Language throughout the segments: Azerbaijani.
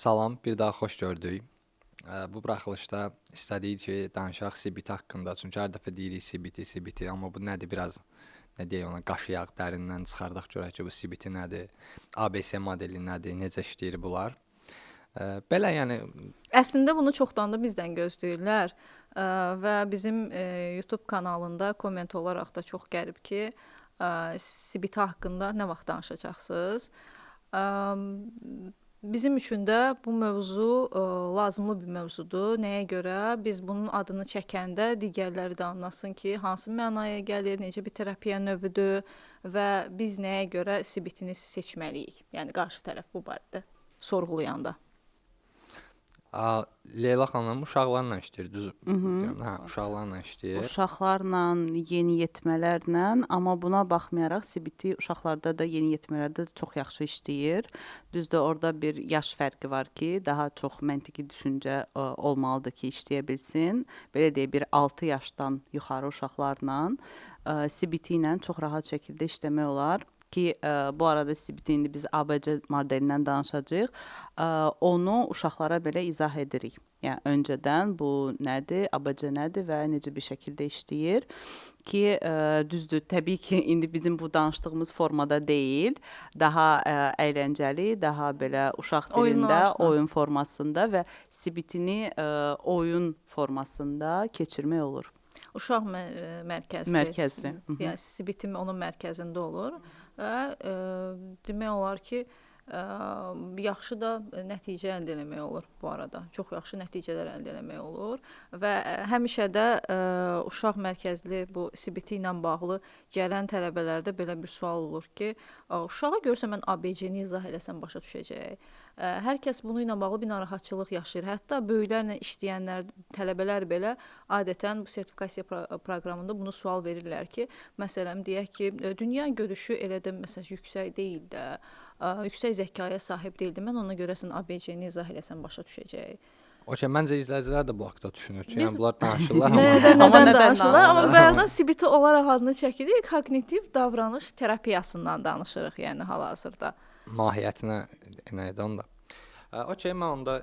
Salam, bir daha xoş gördük. Bu buraxılışda istədik ki, danışaq CBT haqqında. Çünki hər dəfə deyirik CBT, amma bu nədir? Biraz nə deyək ona qaşıyaq, dərindən çıxardaq görək ki, bu CBT nədir? ABC modeli nədir? Necə işləyir bunlar? Belə yəni Əslində bunu çoxdan da bizdən gözləyirlər və bizim YouTube kanalında komment olaraq da çox gəlib ki, CBT haqqında nə vaxt danışacaqsınız? Bizim üçün də bu mövzu lazımlı bir mövzudur. Nəyə görə? Biz bunun adını çəkəndə digərləri də anlasın ki, hansı mənaya gəlir, necə bir terapiya növüdür və biz nəyə görə CBT-ni seçməliyik? Yəni qarşı tərəf bu barədə sorğulayanda. Leyla xanım uşaqlarla işləyir, düz deyirəm. Hə, uşaqlarla işləyir. Uşaqlarla, yeniyetmələrlə, amma buna baxmayaraq CBT uşaqlarda da, yeniyetmələrdə də çox yaxşı işləyir. Düzdür, orada bir yaş fərqi var ki, daha çox məntiqi düşüncə olmalıdır ki, işləyə bilsin. Belə deyək, bir 6 yaşdan yuxarı uşaqlarla CBT ilə çox rahat şəkildə işləmək olar. Ki, bu arada CBT indi biz ABC modelindən danışacağıq. Onu uşaqlara belə izah edirik. Yəni, öncədən bu nədir, ABC nədir və necə bir şəkildə işləyir. Ki, düzdür, təbii ki, indi bizim bu danışdığımız formada deyil. Daha əyləncəli, daha belə uşaq dilində, oyun formasında və CBT-ni oyun formasında keçirmək olur. Uşaq mərkəzli. Mərkəzli. Yəni CBT onun mərkəzində olur və demək olar ki, yaxşı da nəticə əldə etmək olur bu arada. Çox yaxşı nəticələr əldə etmək olur və həmişə də uşaq mərkəzli bu CBT ilə bağlı gələn tələbələrdə belə bir sual olur ki, uşağa görsə mən ABC-ni izah eləsəm başa düşəcək. Hər kəs bunu ilə bağlı bir narahatçılıq yaşayır. Hətta böyüklərlə işləyənlər, tələbələr belə adətən bu sertifikasiya proqramında bunu sual verirlər ki, məsələn deyək ki, dünya görüşü elə də məsələn yüksək deyil də, yüksək zəkaya sahib deyildi. Mən ona görə sən ABC-ni izah eləsəm başa düşəcək. Okey, məncə izləyicilər də bu haqqda düşünür ki, yəni bunlar danışırlar nədən danışırlar? Amma bəyandan CBT olaraq adını çəkirik, kognitiv davranış terapiyasından danışırıq, yəni hal-hazırda. Mahiyyətinə inəyədən də. Okey, mən onda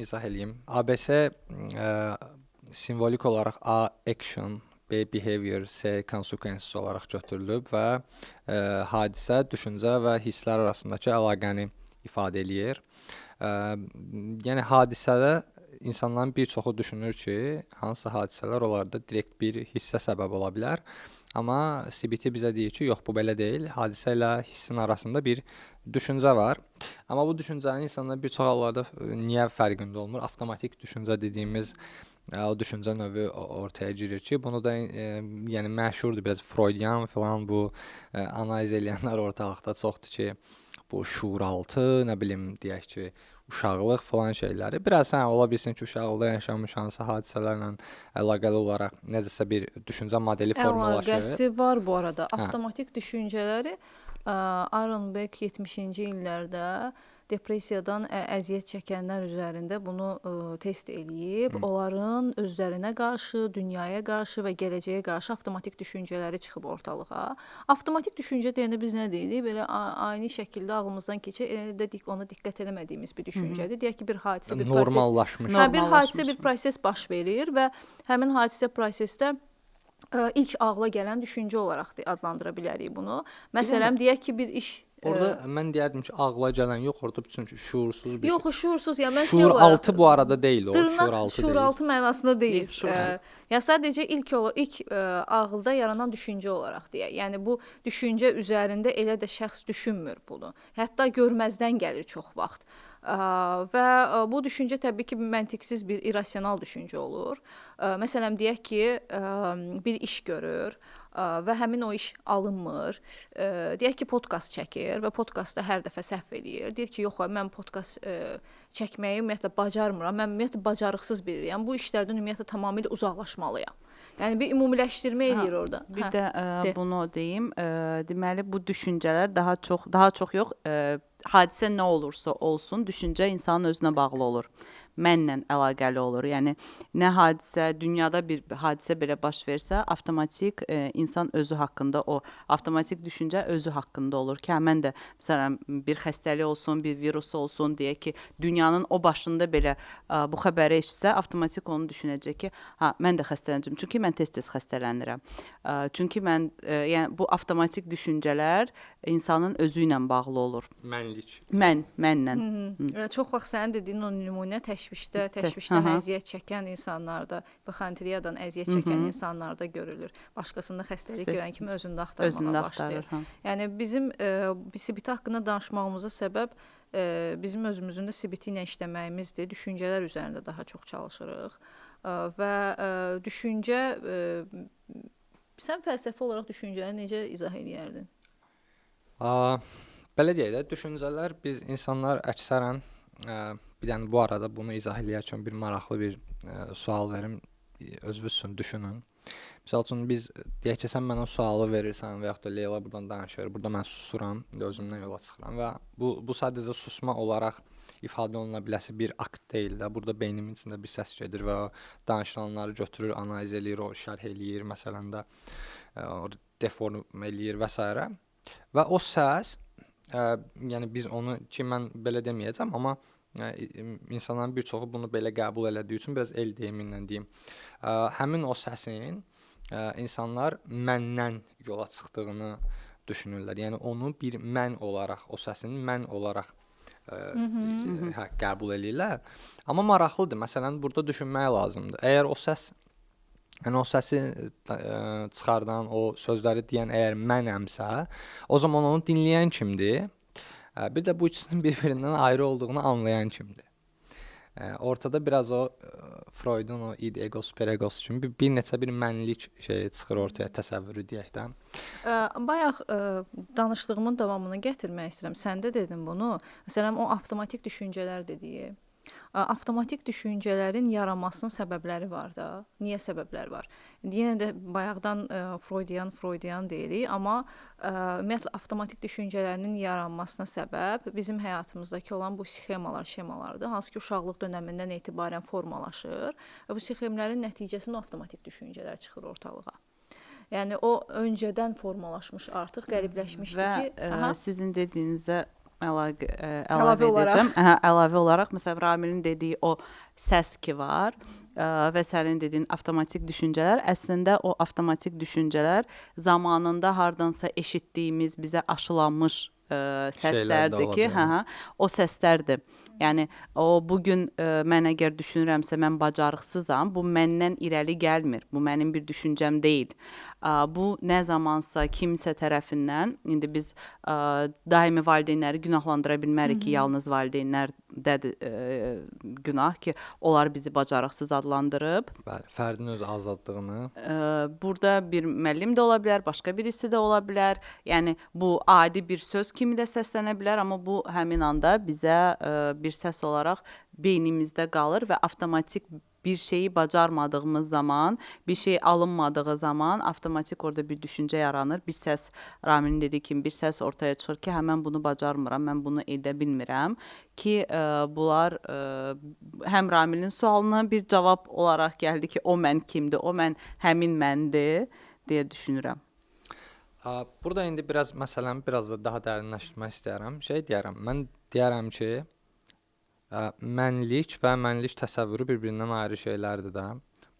izah eləyim. ABC simvolik olaraq A action, B behavior, C consequences olaraq götürülüb və hadisə, düşüncə və hisslər arasındakı əlaqəni ifadə eləyir. Yəni hadisədə insanların bir çoxu düşünür ki, hansı hadisələr onlarda direkt bir hissə səbəb ola bilər. Amma CBT bizə deyir ki, yox, bu belə deyil. Hadisə ilə hissin arasında bir düşüncə var. Amma bu düşüncənin insanlar bir çox hallarda niyə fərqində olmur? Avtomatik düşüncə dediyimiz o düşüncə növü ortaya girir ki, bunu da yəni məşhurdur, biraz Freudian falan bu analiz edənlər ortalıqda çoxdur ki, bu şuuraltı, nə bilim deyək ki, uşaqlıq falan şeyləri. Biraz ola bilsin ki, uşaqlıqda yaşanmış hansı hadisələrlə əlaqəli olaraq necəsə bir düşüncə modeli formalaşır. Əlaqəsi var bu arada. Avtomatik düşüncələri Aaron Beck 70-ci illərdə depressiyadan əziyyət çəkənlər üzərində bunu test eləyib. Onların özlərinə qarşı, dünyaya qarşı və gələcəyə qarşı avtomatik düşüncələri çıxıb ortalığa. Avtomatik düşüncə deyəndə biz nə deyirik? Belə ani şəkildə ağlımızdan keçir, elə də ona diqqət eləmədiyimiz bir düşüncədir. Deyək ki, bir hadisə, bir normallaşmış. Bir hadisə, bir proses baş verir və həmin hadisə prosesdə ilk ağla gələn düşüncə olaraq adlandıra bilərik bunu. Məsələn, deyək ki, bir iş orada mən deyərdim ki, ağla gələn yox, orada çünki şuursuz bir şey. Yox, şuursuz. Yəni mən şuuraltı bu arada deyil o, şuuraltı deyil. Şuuraltı mənasında deyil. Yəni sadəcə ilk ağılda yaranan düşüncə olaraq deyək. Yəni bu düşüncə üzərində elə də şəxs düşünmür bunu. Hətta görməzdən gəlir çox vaxt. Və bu düşüncə təbii ki, məntiqsiz bir irrasional düşüncə olur. Məsələn, deyək ki, bir iş görür və həmin o iş alınmır. Deyək ki, podkast çəkir və podkastda hər dəfə səhv eləyir. Deyir ki, yox, mən podkast çəkməyi ümumiyyətlə bacarmıram. Mən ümumiyyətlə bacarıqsız biriyəm. Bu işlərdən ümumiyyətlə tamamilə uzaqlaşmalıyam. Yəni bir ümumiləşdirmə eləyir orada. Bir də bunu deyim. Deməli bu düşüncələr daha çox yox, hadisə nə olursa olsun, düşüncə insanın özünə bağlı olur. Mənlə əlaqəli olur. Yəni nə hadisə, dünyada bir hadisə belə baş versə, avtomatik insan özü haqqında o avtomatik düşüncə özü haqqında olur ki, hə, mən də məsələn bir xəstəlik olsun, bir virus olsun deyə ki, dünyanın o başında belə bu xəbəri eşitsə, avtomatik onu düşünəcək ki, hə, mən də xəstələnəcəm. Çünki mən tez-tez xəstələnirəm. Çünki mən yəni bu avtomatik düşüncələr insanın özü ilə bağlı olur. Mənlik. Mənlə. Çox vaxt sənin dediyin o nümunə təşvişdən əziyyət çəkən insanlarda, psixotriyadan əziyyət çəkən insanlarda görülür. Başqasında xəstəlik görən kimi özündə axtarmağa başlayır. Yəni bizim CBT haqqında danışmağımıza səbəb bizim özümüzün də CBT ilə işləməyimizdir. Düşüncələr üzərində daha çox çalışırıq və düşüncə sən fəlsəfi olaraq düşüncəni necə izah edərdin? Belə deyək də, düşüncələr biz insanlar əksərən bir dənə bu arada bunu izah eləyərkən bir maraqlı bir sual verim, özünüz üçün düşünün. Məsəl üçün biz deyək ki, sən mənə sualı verirsən və yaxud da Leyla buradan danışır, burada mən susuram, indi özümdən yola çıxıram və bu sadəcə susma olaraq ifadə oluna biləsi bir akt deyil də. Burada beynimin içində bir səs gedir və o danışılanları götürür, analiz eləyir, o şərh eləyir, məsələn də deform eləyir və s. Və o səs, yəni biz onu ki, mən belə deməyəcəm, amma insanların bir çoxu bunu belə qəbul elədiyi üçün biraz el deyimi ilə deyim. Həmin o səsin insanlar məndən yola çıxdığını düşünürlər. Yəni onu bir mən olaraq, o səsin mən olaraq qəbul eləyirlər. Amma maraqlıdır. Məsələn, burada düşünmək lazımdır. Əgər o səs, yəni o səsi çıxardan, o sözləri deyən əgər mənəmsə, o zaman onu dinləyən kimdir? Bir də bu ikisinin bir-birindən ayrı olduğunu anlayan kimdir? Ortada biraz o Freudun o id, egos, superegos kimi bir neçə bir mənlik şey çıxır ortaya, təsəvvürü deyək də. Bayaq danışdığımın davamını gətirmək istəyirəm. Sən də dedin bunu. Məsələn, o avtomatik düşüncələr dediyi. Avtomatik düşüncələrin yaranmasının səbəbləri var da. Niyə səbəblər var? Yenə də bayaqdan Freudian deyirik, amma ümumiyyətlə avtomatik düşüncələrinin yaranmasına səbəb bizim həyatımızdakı olan bu şemalardır. Hansı ki, uşaqlıq dönəmindən etibarən formalaşır və bu sxemlərin nəticəsində avtomatik düşüncələr çıxır ortalığa. Yəni o öncədən formalaşmış, artıq qəlibləşmişdi ki, və sizin dediyinizə əlavə edəcəm. Əlavə olaraq məsələn Ramilin dediyi o səs ki var və sənin dediyin avtomatik düşüncələr, əslində o avtomatik düşüncələr zamanında hardansa eşitdiyimiz, bizə aşılanmış səslərdir ki, o səslərdir. Yəni o bu gün mən əgər düşünürəmsə mən bacarıqsızam, bu məndən irəli gəlmir. Bu mənim bir düşüncəm deyil. Bu nə zamansa kimsə tərəfindən, indi biz daimi valideynləri günahlandıra bilmərik ki, yalnız valideynlərdədir günah ki, onlar bizi bacarıqsız adlandırıb. Bəli, fərdin öz azadlığını. Burada bir müəllim də ola bilər, başqa birisi də ola bilər. Yəni bu adi bir söz kimi də səslənə bilər, amma bu həmin anda bizə bir səs olaraq beynimizdə qalır və avtomatik bir şeyi bacarmadığımız zaman, bir şey alınmadığı zaman avtomatik orada bir düşüncə yaranır. Bir səs, Ramilin dediyi kimi bir səs ortaya çıxır ki, mən bunu bacarmıram, mən bunu edə bilmirəm ki, bunlar həm Ramilin sualına bir cavab olaraq gəldi ki, o mən kimdir, o mən həmin məndir deyə düşünürəm. Burada indi məsələn, biraz da daha dərinləşdirmək istəyərəm. Mən deyərəm ki, mənlik və mənlik təsəvvürü bir-birindən ayrı şeylərdir də.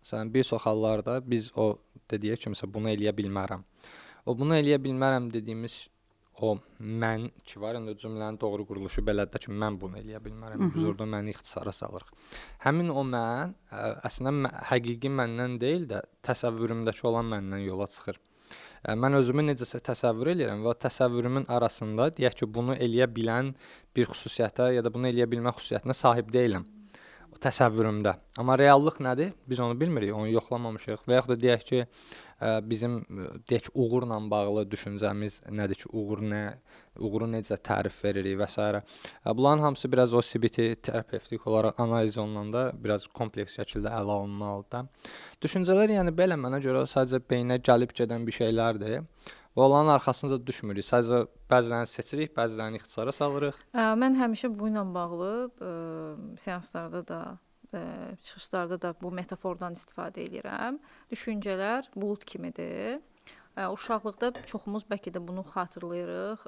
Məsələn, bir çox hallarda biz o dediyək ki, məsələn, bunu eləyə bilmərəm. O bunu eləyə bilmərəm dediyimiz o mən ki var, indi cümlənin doğru quruluşu belədir ki, mən bunu eləyə bilmərəm. Biz orada məni ixtisara salırıq. Həmin o mən əslində həqiqi məndən deyil də təsəvvürümdəki olan məndən yola çıxır. Mən özümü necəsə təsəvvür edirəm və təsəvvürümün arasında deyək ki, bunu eləyə bilən bir xüsusiyyətə ya da bunu eləyə bilmə xüsusiyyətinə sahib deyiləm o təsəvvürümdə. Amma reallıq nədir? Biz onu bilmirik, onu yoxlamamışıq və yaxud da deyək ki, bizim deyək ki, uğurla bağlı düşüncəmiz nədir ki, uğuru necə tərif veririk və s. Bunların hamısı biraz o CBT terapevtik olaraq analiz olunanda biraz kompleks şəkildə ələ alınmalıdır. Düşüncələr yəni belə mənə görə sadəcə beynə gəlib gedən bir şeylərdir. Və onların arxasınca düşmürük. Sadəcə bəzilərini seçirik, bəzilərini ixtisara salırıq. Mən həmişə bu ilə bağlı seanslarda da, çıxışlarda da bu metafordan istifadə edirəm. Düşüncələr bulut kimidir. Uşaqlıqda çoxumuz bəlkə də bunu xatırlayırıq.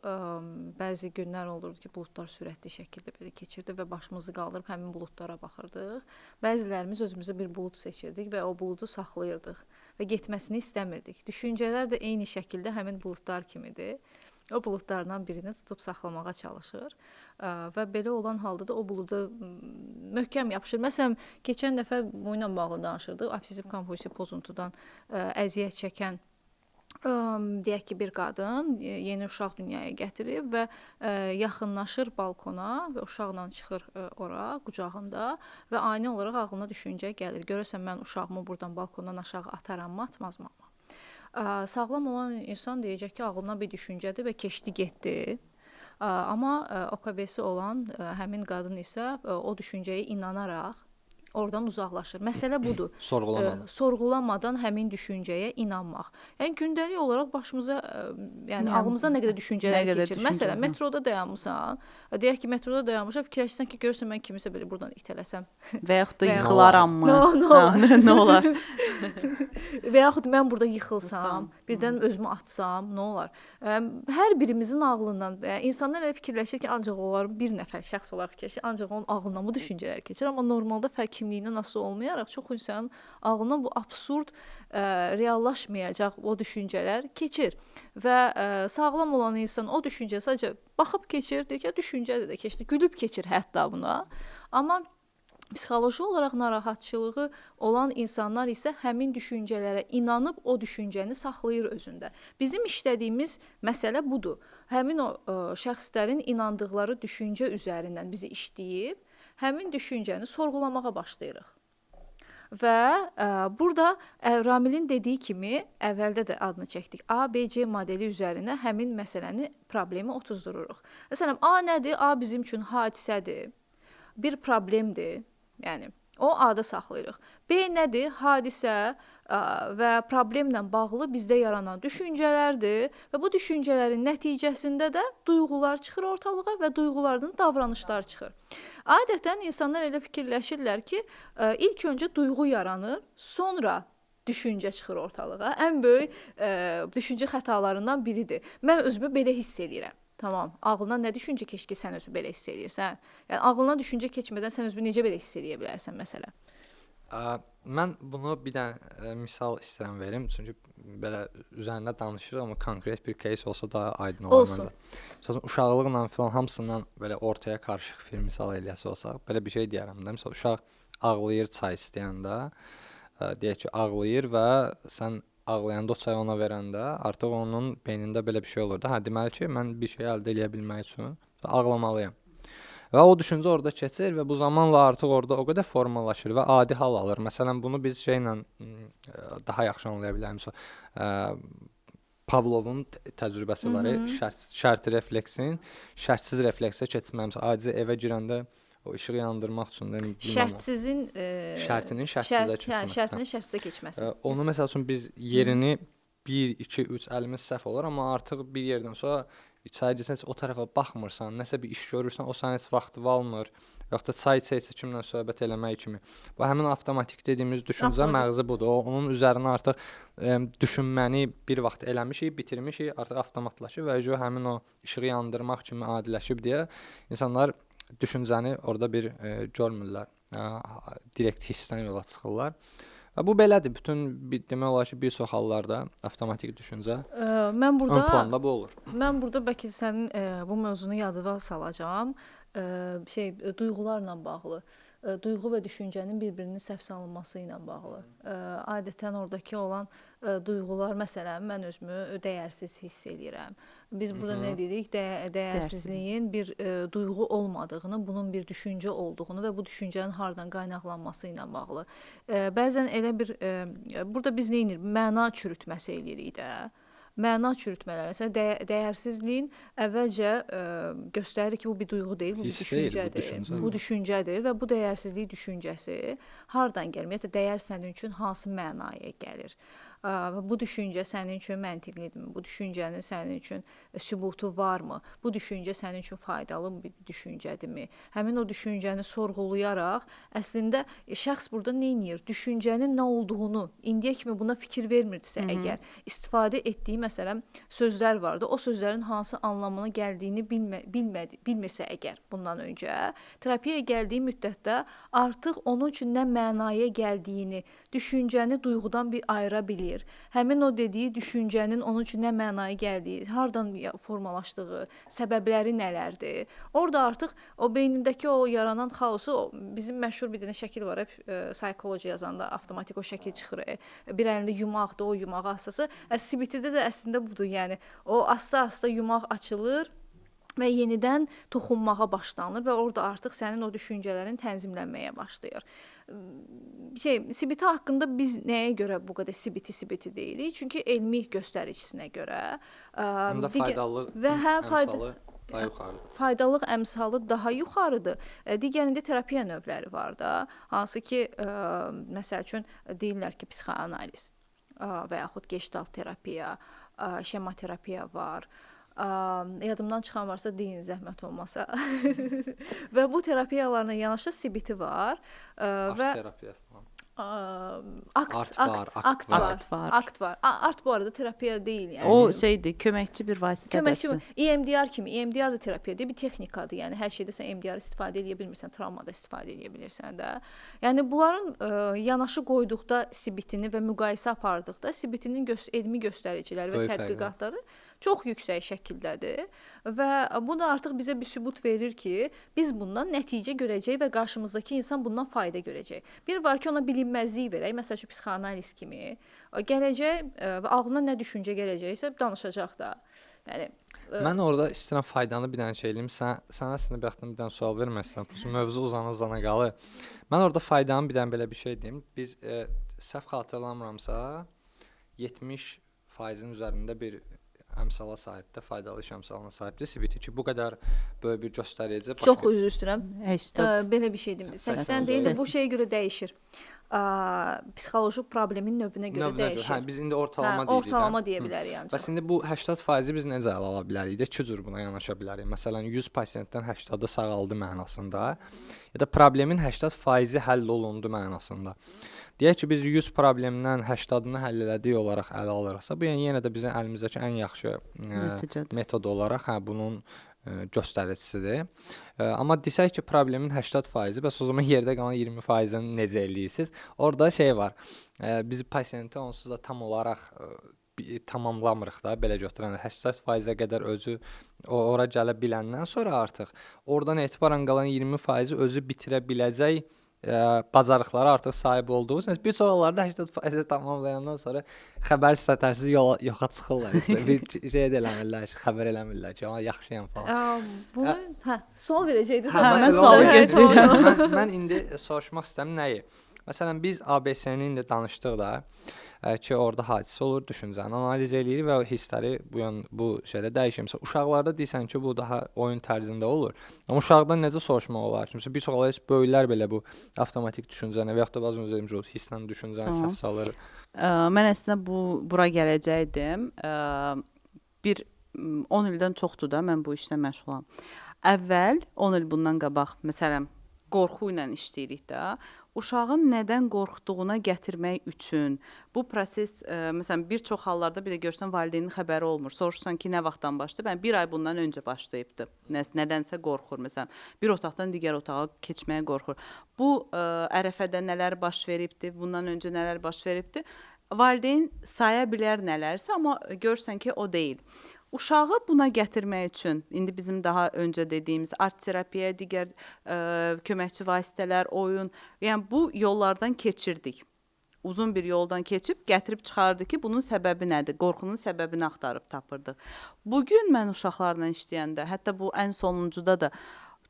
Bəzi günlər olurdu ki, buludlar sürətli şəkildə belə keçirdi və başımızı qaldırıb həmin buludlara baxırdıq. Bəzilərimiz özümüzə bir bulud seçirdik və o buludu saxlayırdıq və getməsini istəmirdik. Düşüncələr də eyni şəkildə həmin buludlar kimidir. O buludlardan birini tutub saxlamağa çalışır və belə olan halda da o buluda möhkəm yapışır. Məsələn, keçən dəfə bu ilə bağlı danışırdıq. Obsessiv kompulsiv pozuntudan əziyyət çəkən deyək ki, bir qadın yeni uşaq dünyaya gətirib və yaxınlaşır balkona və uşaqla çıxır ora qucağında və ani olaraq ağlına düşüncə gəlir. Görəsən mən uşağımı buradan balkondan aşağı atarammı, atmazmı? Sağlam olan insan deyəcək ki, ağlına bir düşüncədir və keçdi getdi. Amma OKB-si olan həmin qadın isə o düşüncəyə inanaraq oradan uzaqlaşır. Məsələ budur. Sorğulamadan həmin düşüncəyə inanmaq. Yəni gündəlik olaraq başımıza, yəni ağlımıza nə qədər düşüncələr keçir. Məsələn, metroda dayanmısan, deyək ki, metroda dayanmışam, fikirləşirsən ki, görürsən mən kimisə belə buradan itələsəm və yaxud da yıxılarammı? Nə olar? Və yaxud mən burada yıxılsam, birdən özümü atsam, nə olar? Hər birimizin ağlından, insanlar elə fikirləşir ki, ancaq onlar bir nəfər şəxs olaraq fikirləşir, ancaq onun ağlından bu düşüncələr keçir, amma normalda kimliyindən asılı olmayaraq çox insanın ağlından bu absurd reallaşmayacaq o düşüncələr keçir və sağlam olan insan o düşüncə sadəcə baxıb keçir, deyir ki, düşüncədir də keçdi, gülüb keçir hətta buna. Amma psixoloji olaraq narahatçılığı olan insanlar isə həmin düşüncələrə inanıb o düşüncəni saxlayır özündə. Bizim işlədiyimiz məsələ budur. Həmin o şəxslərin inandıqları düşüncə üzərindən bizi işləyib həmin düşüncəni sorğulamağa başlayırıq. Və burada Ramilin dediyi kimi əvvəldə də adını çəkdik. A, B, C modeli üzərinə həmin məsələni, problemi otuzdururuq. Məsələn, A nədir? A bizim üçün hadisədir, bir problemdir. Yəni o A-da saxlayırıq. B nədir? Hadisə və problemlə bağlı bizdə yaranan düşüncələrdir və bu düşüncələrin nəticəsində də duyğular çıxır ortalığa və duyğulardan davranışlar çıxır. Adətən insanlar elə fikirləşirlər ki, ilk öncə duyğu yaranır, sonra düşüncə çıxır ortalığa. Ən böyük düşüncə xətalarından biridir. Mən özümü belə hiss edirəm. Tamam, ağlına nə düşüncə keçir ki, sən özünü belə hiss edirsən? Yəni ağlına düşüncə keçmədən sən özünü necə belə hiss edə bilərsən məsələn? Mən bunu bir dənə misal istəyirəm verim, çünki belə üzərində danışırıq, amma konkret bir case olsa daha aydın olar məncə. Məsələn, uşaqlıqla filan hamısından belə ortaya qarışıq bir misal eləyəsi olsaq, belə bir şey deyərəm də. Məsələn, uşaq ağlayır çay istəyəndə, deyək ki, ağlayır və sən ağlayanda o çayı ona verəndə artıq onun beynində belə bir şey olur da. Deməli ki, mən bir şey əldə edə bilmək üçün ağlamalıyam. Və o düşüncə orada keçir və bu zamanla artıq orada o qədər formalaşır və adi hal alır. Məsələn, bunu biz şeylə daha yaxşı anlaya bilərik. Pavlovun təcrübəsi var. Şərti refleksin şərtsiz refleksə keçməyə. Məsələn, acizə evə girəndə o işığı yandırmaq üçün şərtsizin şərtinin şərtsizə keçməsi. Şərtinin şərtsizə keçməsi. Onu məsəl üçün biz yerini 1, 2, 3 əlimiz səhv olur, amma artıq bir yerdən sonra çay içsən, o tərəfə baxmırsan, nəsə bir iş görürsən, o sənin heç vaxtını almır. Yaxud da çay içsə kimlə söhbət eləmək kimi. Bu həmin avtomatik dediyimiz düşüncə məğzi budur. Onun üzərinə artıq düşünməni bir vaxt eləmişik, bitirmişik, artıq avtomatlaşıb və həmin o işığı yandırmaq kimi adiləşib deyə insanlar düşüncəni orada bir görmürlər. Direkt hissdən yola çıxırlar. Və bu belədir. Bütün demək olar ki, bir çox hallarda avtomatik düşüncə ön planda bu olur. Mən burada bəlkə sənin bu mövzunu yadıma salacağam. Duyğularla bağlı. Duyğu və düşüncənin bir-birinin səhv salınması ilə bağlı. Adətən oradakı olan duyğular, məsələn, mən özümü dəyərsiz hiss edirəm. Biz burada nə dedik? Dəyərsizliyin bir duyğu olmadığını, bunun bir düşüncə olduğunu və bu düşüncənin hardan qaynaqlanması ilə bağlı. Bəzən elə bir, burada biz nə edirik? Məna çürütməsi eləyirik də. Məna çürütmələri. Dəyərsizliyin əvvəlcə göstərir ki, bu bir duyğu deyil, bu bir düşüncədir. Bu düşüncədir və bu dəyərsizlik düşüncəsi hardan gəlir? Ümumiyyətlə, dəyər sənin üçün hansı mənaya gəlir? bu düşüncə sənin üçün məntiqlidirmi? Bu düşüncənin sənin üçün sübutu varmı? Bu düşüncə sənin üçün faydalı bir düşüncədirmi? Həmin o düşüncəni sorğulayaraq əslində şəxs burada nə edir? Düşüncənin nə olduğunu indiyə kimi buna fikir vermirdisə əgər istifadə etdiyi məsələn sözlər vardı. O sözlərin hansı anlamına gəldiyini bilmirsə əgər bundan öncə terapiyaya gəldiyi müddətdə artıq onun üçün nə mənaya gəldiyini, düşüncəni duyğudan bir ayıra bilir. Həmin o dediyi düşüncənin onun üçün nə mənaya gəldiyi, hardan formalaşdığı, səbəbləri nələrdir? Orada artıq o beynindəki o yaranan xaosu, bizim məşhur bir dənə şəkil var, psixologiya yazanda avtomatik o şəkil çıxır. Bir əlində yumaqdır, o yumağı asası. CBT-də də əslində budur, yəni o asta-asta yumaq açılır və yenidən toxunmağa başlanılır və orada artıq sənin o düşüncələrin tənzimlənməyə başlayır. CBT haqqında biz nəyə görə bu qədər CBT deyirik? Çünki elmi göstəricisine görə həm də faydalı və əmsalı daha yuxarıdır. Faydalıq əmsalı daha yuxarıdır. Digərində terapiya növləri var da, hansı ki, məsəl üçün deyirlər ki, psixoanaliz və yaxud gestalt terapiya, şematerapiya var. Yadımdan çıxan varsa deyin, zəhmət olmasa. Və bu terapiyalarla yanaşı CBT var. Art terapiya falan. Akt var. Art bu arada terapiya deyil yəni. O şeydir, köməkçi bir vasitə. Köməkçi EMDR kimi. EMDR da terapiyadır, bir texnikadır. Yəni hər şeydə sən EMDR istifadə edə bilmirsən, travmada istifadə edə bilirsən də. Yəni bunların yanaşı qoyduqda CBT-ni və müqayisə apardıqda CBT-nin elmi göstəriciləri və tədqiqatları çox yüksək şəkildədir və bu da artıq bizə bir sübut verir ki, biz bundan nəticə görəcəyik və qarşımızdakı insan bundan fayda görəcək. Bir var ki, ona bilinməzlik verək, məsəl üçün psixoanaliz kimi, gələcək və ağlına nə düşüncə gələcəksə danışacaq da. Yəni mən orada istəyirəm faydanı bir dənə şey eləyim. Sən əslində bir dənə sual verməsən, bu mövzu uzana qalır. Mən orada faydanı bir dənə belə bir şey deyim. Biz səhv xatırlamıramsa 70%-in üzərində bir əmsala sahibdir, faydalı iş əmsalına sahibdir. CBT ki, bu qədər böyük bir göstərici. Çox üzr istəyirəm. 80. Belə bir şeydir. 80 deyil, bu şeyə görə dəyişir. Psixoloji problemin növünə görə dəyişir. Hə, biz indi ortalama deyirik. Ortalama deyə bilərik ancaq. Bəs indi bu 80% biz necə ələ ala bilərik? İki cür buna yanaşa bilərik. Məsələn, 100 pasientdən 80-ı sağaldı mənasında, ya da problemin 80%-i həll olundu mənasında. Deyək ki, biz 100 problemdən 80-ını həll elədik olaraq ələ alırıqsa, bu yəni yenə də bizim əlimizdəki ən yaxşı metod olaraq bunun göstəricisidir. Amma desək ki, problemin 80%-i, bəs o zaman yerdə qalan 20%-ni necə eləyirsiniz? Orada şey var, biz pasienti onsuz da tam olaraq tamamlamırıq da, belə götürəndə 80%-ə qədər özü ora gələ biləndən sonra artıq oradan etibarən qalan 20%-i özü bitirə biləcək bacarıqlara artıq sahib olduğunuz. Bir çox hallarda 80% tamamlayandan sonra xəbər sətərsiz yoxa çıxırlar. Bir şey eləmirlər, xəbər eləmirlər ki, yaxşıyam falan. Bunu sual verəcəkdiniz. Mən sualı gözləyirəm. Mən indi soruşmaq istəyirəm nəyi? Məsələn, biz ABC-ni indi danışdıq da ki, orada hadisə olur, düşüncəni analiz eləyirik və hissləri bu şeydə dəyişir. Məsələn, uşaqlarda deyirsən ki, bu daha oyun tərzində olur. Amma uşaqdan necə soruşmaq olar? Məsələn, bir çox hallarda böyüklər belə bu avtomatik düşüncəni və yaxud da bazı demiş olur, hisslə düşüncəni səhv salır. Mən əslində bura gələcəkdim. Bir 10 ildən çoxdur da mən bu işlə məşğulam. Əvvəl 10 il bundan qabaq, məsələn, qorxu ilə işləyirik də. Uşağın nədən qorxduğuna gətirmək üçün bu proses, məsələn, bir çox hallarda belə görsən valideynin xəbəri olmur. Soruşsan ki, nə vaxtdan başlayıb? Yəni bir ay bundan öncə başlayıbdı. Nədənsə qorxur, məsələn, bir otaqdan digər otağa keçməyə qorxur. Bu ərəfədə nələr baş veribdi, bundan öncə nələr baş veribdi? Valideyn saya bilər nələrsə, amma görsən ki, o deyil. Uşağı buna gətirmək üçün, indi bizim daha öncə dediyimiz art terapiya, digər köməkçi vasitələr, oyun, yəni bu yollardan keçirdik. Uzun bir yoldan keçib, gətirib çıxardı ki, bunun səbəbi nədir? Qorxunun səbəbini axtarıb tapırdıq. Bugün mən uşaqlarla işləyəndə, hətta bu ən sonuncuda da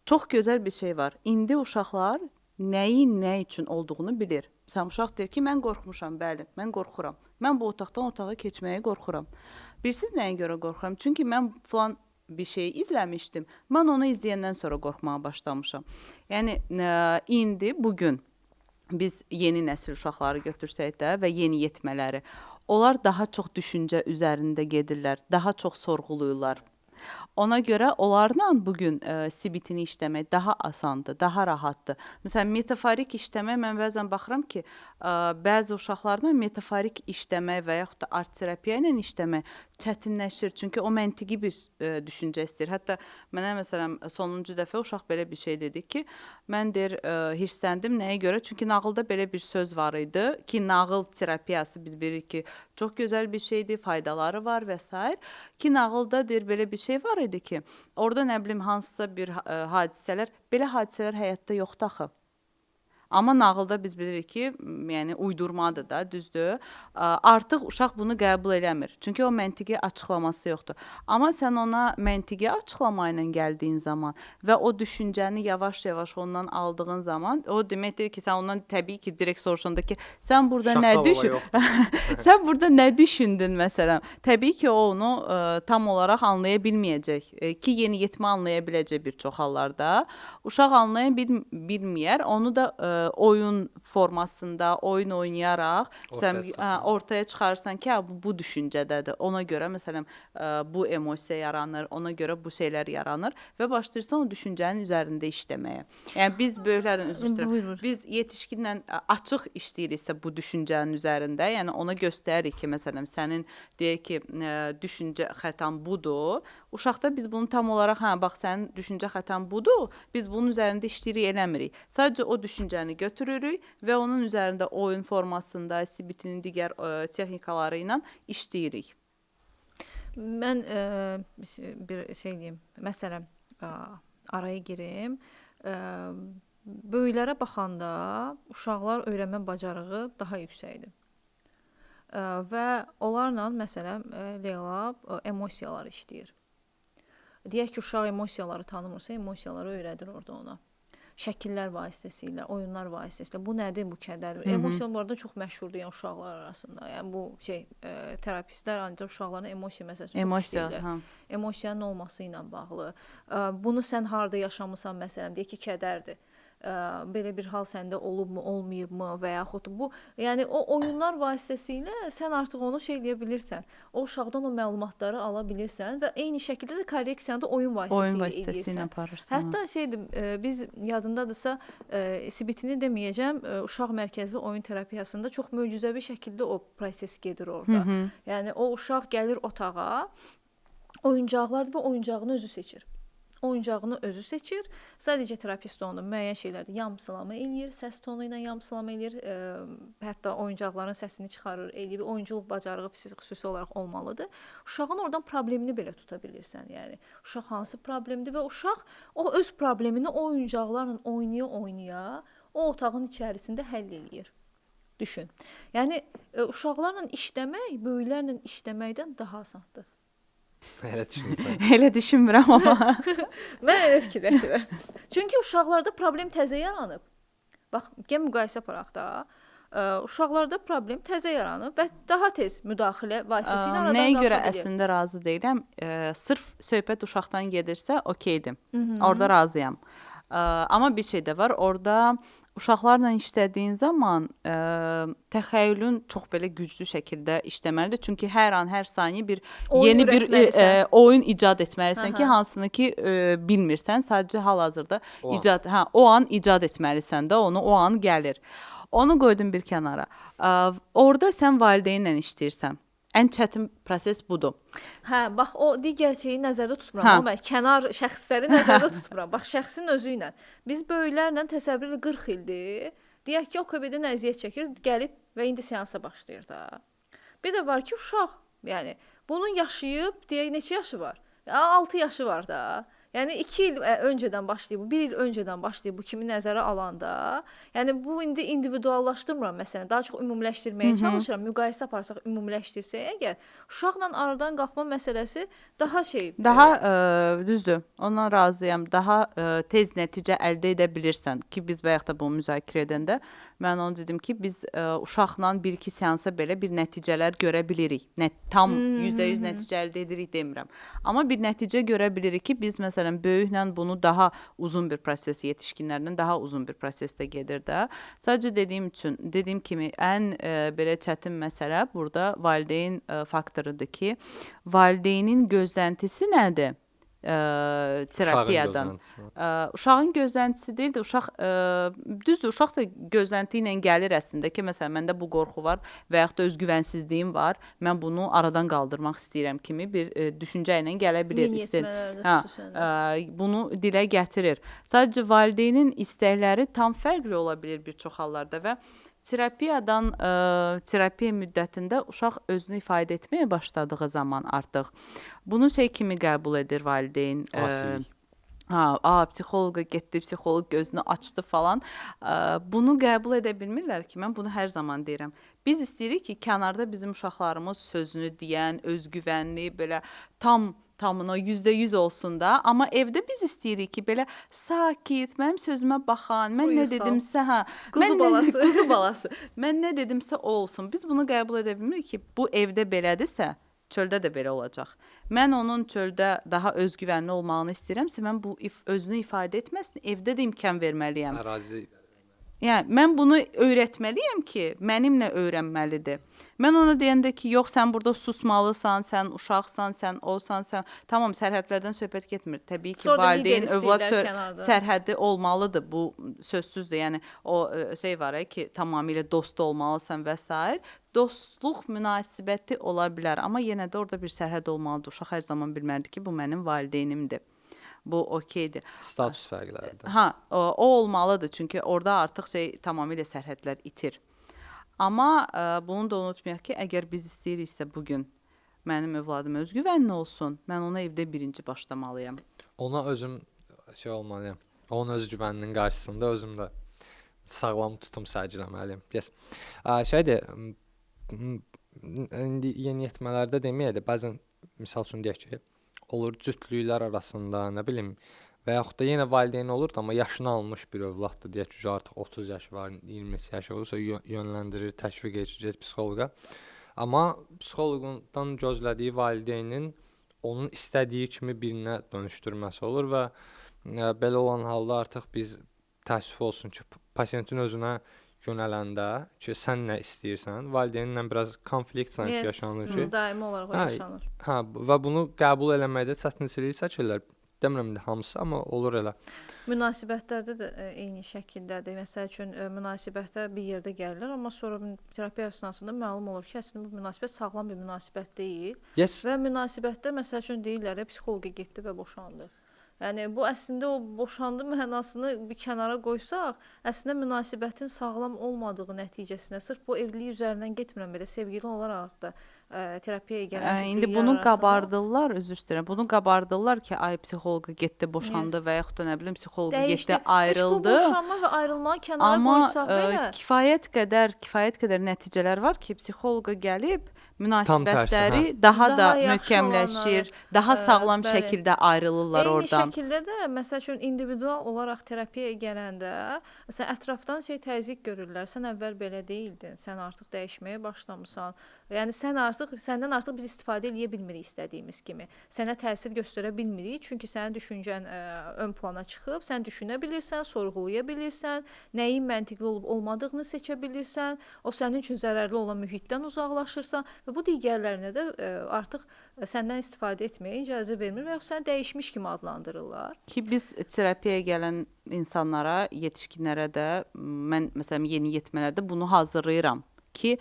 çox gözəl bir şey var. İndi uşaqlar nəyin nə üçün olduğunu bilir. Sən uşaq deyir ki, mən qorxmuşam, bəli, mən qorxuram. Mən bu otaqdan otağa keçməyə qorxuram. Bilirsiniz nəyə görə qorxuram? Çünki mən falan bir şey izləmişdim. Mən onu izləyəndən sonra qorxmağa başlamışam. Yəni indi bugün biz yeni nəsil uşaqları götürsək də və yeni yetmələri, onlar daha çox düşüncə üzərində gedirlər, daha çox sorğuluyurlar. Ona görə onlarla bu gün CBT-ni işləmək daha asandır, daha rahatdır. Məsələn, metaforik işləmək mən bəzən baxıram ki, bəzi uşaqlarla metaforik işləmək və yaxud da art terapiya ilə işləmək çətinləşir. Çünki o məntiqi bir düşüncə istəyir. Hətta mənə məsələn sonuncu dəfə uşaq belə bir şey dedi ki, mən deyir hirsləndim nəyə görə? Çünki nağılda belə bir söz var idi ki, nağıl terapiyası biz bilirik ki, çox gözəl bir şeydir, faydaları var və s. Ki nağılda deyir belə bir şey var idi ki, orada nə bilim hansısa bir hadisələr, belə hadisələr həyatda yoxdur axı. Amma nağılda biz bilirik ki, yəni uydurmadır da, düzdür. Artıq uşaq bunu qəbul eləmir. Çünki o məntiqi açıqlaması yoxdur. Amma sən ona məntiqi açıqlama ilə gəldiyin zaman və o düşüncəni yavaş-yavaş ondan aldığın zaman, o deməkdir ki, sən ondan təbii ki, direkt soruşanda ki, sən burada nə sən burada nə düşündün məsələn? Təbii ki, o onu tam olaraq anlaya bilməyəcək ki, yeniyetmə anlaya biləcək bir çox hallarda. Uşaq anlaya bilməyər, onu da oyun formasında, oyun oynayaraq sən ortaya çıxarırsan ki, bu düşüncədədir. Ona görə məsələn bu emosiya yaranır, ona görə bu şeylər yaranır və başlayırsan o düşüncənin üzərində işləməyə. Yəni biz böyüklərin üzr istəyirəm. Biz yetişkinlə açıq işləyiriksə bu düşüncənin üzərində, yəni ona göstəririk ki, məsələn sənin deyək ki, düşüncə xətan budur. Uşaqda biz bunu tam olaraq, bax sənin düşüncə xətan budur. Biz bunun üzərində işləyirik, eləmirik. Sadəcə o düşüncəni götürürük və onun üzərində oyun formasında, CBT-nin digər texnikaları ilə işləyirik. Mən bir şey deyim, məsələn, araya girim. Böyüklərə baxanda uşaqlar öyrənmə bacarığı daha yüksəkdir. Və onlarla, məsələn, Leyla emosiyalar işləyir. Deyək ki, uşaq emosiyaları tanımırsa, emosiyaları öyrədir orada ona. Şəkillər vasitəsilə, oyunlar vasitəsilə. Bu nədir, bu kədər? Emosiyalar bu arada çox məşhurdur yəni uşaqlar arasında. Yəni bu terapistlər ancaq uşaqların emosiya məsələsini çox işləyirlər. Emosiyanın olması ilə bağlı. Bunu sən harda yaşamısan məsələn, deyək ki, kədərdir. Belə bir hal səndə olubmu, olmayıbmı və yaxud bu, yəni o oyunlar vasitəsilə sən artıq onu eləyə bilirsən. O uşaqdan o məlumatları ala bilirsən və eyni şəkildə də korreksiyanı da oyun vasitəsilə aparırsan. Hətta biz yadındadırsa, CBT-ni deməyəcəm, uşaq mərkəzli oyun terapiyasında çox möcüzəvi şəkildə o proses gedir orada. Yəni o uşaq gəlir otağa, oyuncaqlardır və oyuncağını özü seçir. Oyuncağını özü seçir. Sadəcə terapist onu müəyyən şeylərdə yamsılama eləyir, səs tonu ilə yamsılama eləyir. Hətta oyuncaqların səsini çıxarır, eləyir. Oyunçuluq bacarığı xüsusi olaraq olmalıdır. Uşağın oradan problemini belə tuta bilirsən. Yəni uşaq hansı problemdir və uşaq o öz problemini o oyuncaqlarla oynaya-oynaya o otağın içərisində həll eləyir. Düşün. Yəni uşaqlarla işləmək böyüklərlə işləməkdən daha asandır. Elə düşünürsən. Elə düşünmürəm amma. Mən elə fikirləşirəm. Çünki uşaqlarda problem təzə yaranıb. Bax, gəl müqayisə aparaq da. Uşaqlarda problem təzə yaranıb və daha tez müdaxilə vasitəsilə aradan qalxa bilir. Nəyə görə əslində razı deyiləm? Sırf söhbət uşaqdan gedirsə, okeydir. Orada razıyam. Amma bir şey də var, orada uşaqlarla işlədiyin zaman təxəyyülün çox belə güclü şəkildə işləməlidir. Çünki hər an, hər saniyə bir yeni bir oyun icad etməlisən ki, hansını ki bilmirsən, sadəcə hal-hazırda o an icad etməlisən də, onu o an gəlir. Onu qoydum bir kənara. Orada sən valideynlə işləyirsən. Ən çətin proses budur. Bax o digər şeyi nəzərdə tutmuram. Mən kənar şəxsləri nəzərdə tutmuram. Bax şəxsin özü ilə. Biz böyüklərlə təsəvvür 40 ildir. Deyək ki, o OKB-dən əziyyət çəkir, gəlib və indi seansa başlayır da. Bir də var ki, uşaq. Yəni bunun yaşayıb, deyək neçə yaşı var? 6 yaşı var da. Yəni 2 il öncədən başlayıb, 1 il öncədən başlayıb bu kimi nəzərə alanda, yəni bu indi individuallaşdırmıram məsələn, daha çox ümumiləşdirməyə çalışıram. Müqayisə aparsaq, ümumiləşdirsək əgər, uşaqla aradan qalxma məsələsi daha düzdür. Ondan razıyam. Daha tez nəticə əldə edə bilirsən ki, biz bayaq da bunu müzakirə edəndə mən onu dedim ki, biz uşaqla 1-2 seansa belə bir nəticələr görə bilirik. Tam %100 nəticə əldə edirik demirəm. Amma bir nəticə görə bilirik ki, biz məsələn məsələn böyüklə bunu daha uzun bir proses, yetişkinlərdən daha uzun bir prosesdə gedir də. Sadəcə dediyim kimi ən belə çətin məsələ burada valideyn faktorudur ki, valideynin gözləntisi nədir? Terapiyadan. Uşağın gözləntisi deyil də, düzdür, uşaq da gözlənti ilə gəlir əslində ki, məsələn, məndə bu qorxu var və yaxud da özgüvənsizliyim var, mən bunu aradan qaldırmaq istəyirəm kimi bir düşüncə ilə gələ bilir. Bunu dilə gətirir. Sadəcə valideynin istəkləri tam fərqli ola bilir bir çox hallarda və terapiya müddətində uşaq özünü ifadə etməyə başladığı zaman artıq bunu kimi qəbul edir valideyn. Asilik. Psixoloqa getdi, psixoloq gözünü açdı falan. Bunu qəbul edə bilmirlər ki, mən bunu hər zaman deyirəm. Biz istəyirik ki, kənarda bizim uşaqlarımız sözünü deyən, özgüvənli, belə tamına %100 olsun da, amma evdə biz istəyirik ki, belə sakit, mənim sözümə baxan, mən nə dedimsə, quzu balası. Mən nə dedimsə o olsun. Biz bunu qəbul edə bilmirik ki, bu evdə belədirsə, çöldə də belə olacaq. Mən onun çöldə daha özgüvənli olmağını istəyirəmsə, mən bu özünü ifadə etməsin, evdə də imkan verməliyəm. Ərazi. Yəni mən bunu öyrətməliyəm ki, mənimlə öyrənməlidir. Mən ona deyəndə ki, yox, sən burada susmalısan, sən uşaqsan, sən olsan, tamam, sərhədlərdən söhbət getmir. Təbii ki, valideyn övlad sərhədi olmalıdır. Bu sözsüzdür. Yəni o var ki, tamamilə dost olmalısan və s. Dostluq münasibəti ola bilər, amma yenə də orada bir sərhəd olmalıdır. Uşaq hər zaman bilməlidir ki, bu mənim valideynimdir. Bu okeydir. Status fərqləridir. O olmalıdır, çünki orada artıq tamamilə sərhədlər itir. Amma bunu da unutmayaq ki, əgər biz istəyiriksə bugün mənim övladım özgüvənli olsun, mən ona evdə birinci başlamalıyam. Ona özüm olmalıyam. Onun özgüvəninin qarşısında özüm də sağlam tutum sərgiləməliyim. Yes. İndi yeniyetmələrdə deməyədir, bəzən misal üçün deyək ki, olur cütlüklər arasında, nə bilim, və yaxud da yenə valideyn olur da, amma yaşını almış bir övladdır, deyək ki, artıq 30 yaşı var, 20 yaşı olursa yönləndirir, təşviq edəcək psixoloqa. Amma psixoloqdan gözlədiyi valideynin onun istədiyi kimi birinə dönüşdürməsi olur və belə olan halda artıq biz təəssüf olsun ki, pasiyentin özünə yönələndə ki, sən nə istəyirsən, valideyninlə biraz konflikt sanki yaşanır ki. Daimi olaraq yaşanır. Və bunu qəbul eləməkdə çətinlik çəkirlər. Demirəm də hamısı, amma olur elə. Münasibətlərdə də eyni şəkildədir. Məsəl üçün münasibətə bir yerdə gəlirlər, amma sonra terapiya əsnasında məlum olur ki, əslində bu münasibət sağlam bir münasibət deyil. Yes. Və münasibətdə məsəl üçün deyirlər, psixoloqa getdi və boşandı. Yəni bu əslində o boşandı mənasını bir kənara qoysaq, əslində münasibətin sağlam olmadığı nəticəsində sırf bu evlilik üzərindən getmirəm, belə sevgili olaraq da terapiyaya gələn indi bunu qabardırlar, üzr istəyirəm. Bunu qabardırlar ki, psixoloqa getdi, boşandı və yaxud da nə bilim psixoloqa getdi, ayrıldı. Bu boşanma və ayrılmağı kənara qoysaq belə. Amma kifayət qədər nəticələr var ki, psixoloqa gəlib münasibətləri daha da möhkəmləşir, daha sağlam şəkildə ayrılırlar oradan. Eyni şəkildə də məsəl üçün individual olaraq terapiyaya gələndə məsələn ətrafdan təzyiq görürlər. Sən əvvəl belə deyildin, sən artıq dəyişməyə başlamısan. Yəni səndən artıq biz istifadə edə bilmirik istədiyimiz kimi. Sənə təsir göstərə bilmirik, çünki sənin düşüncən ön plana çıxıb, sən düşünə bilirsən, sorğulaya bilirsən, nəyin məntiqli olub olmadığını seçə bilirsən, o sənin üçün zərərli olan mühitdən uzaqlaşırsan və bu digərlərinə də artıq səndən istifadə etməyə icazə vermir və yaxud səni dəyişmiş kimi adlandırırlar. Ki biz terapiyaya gələn insanlara, yetişkinlərə də mən məsələn yeniyetmələrdə bunu hazırlayıram ki,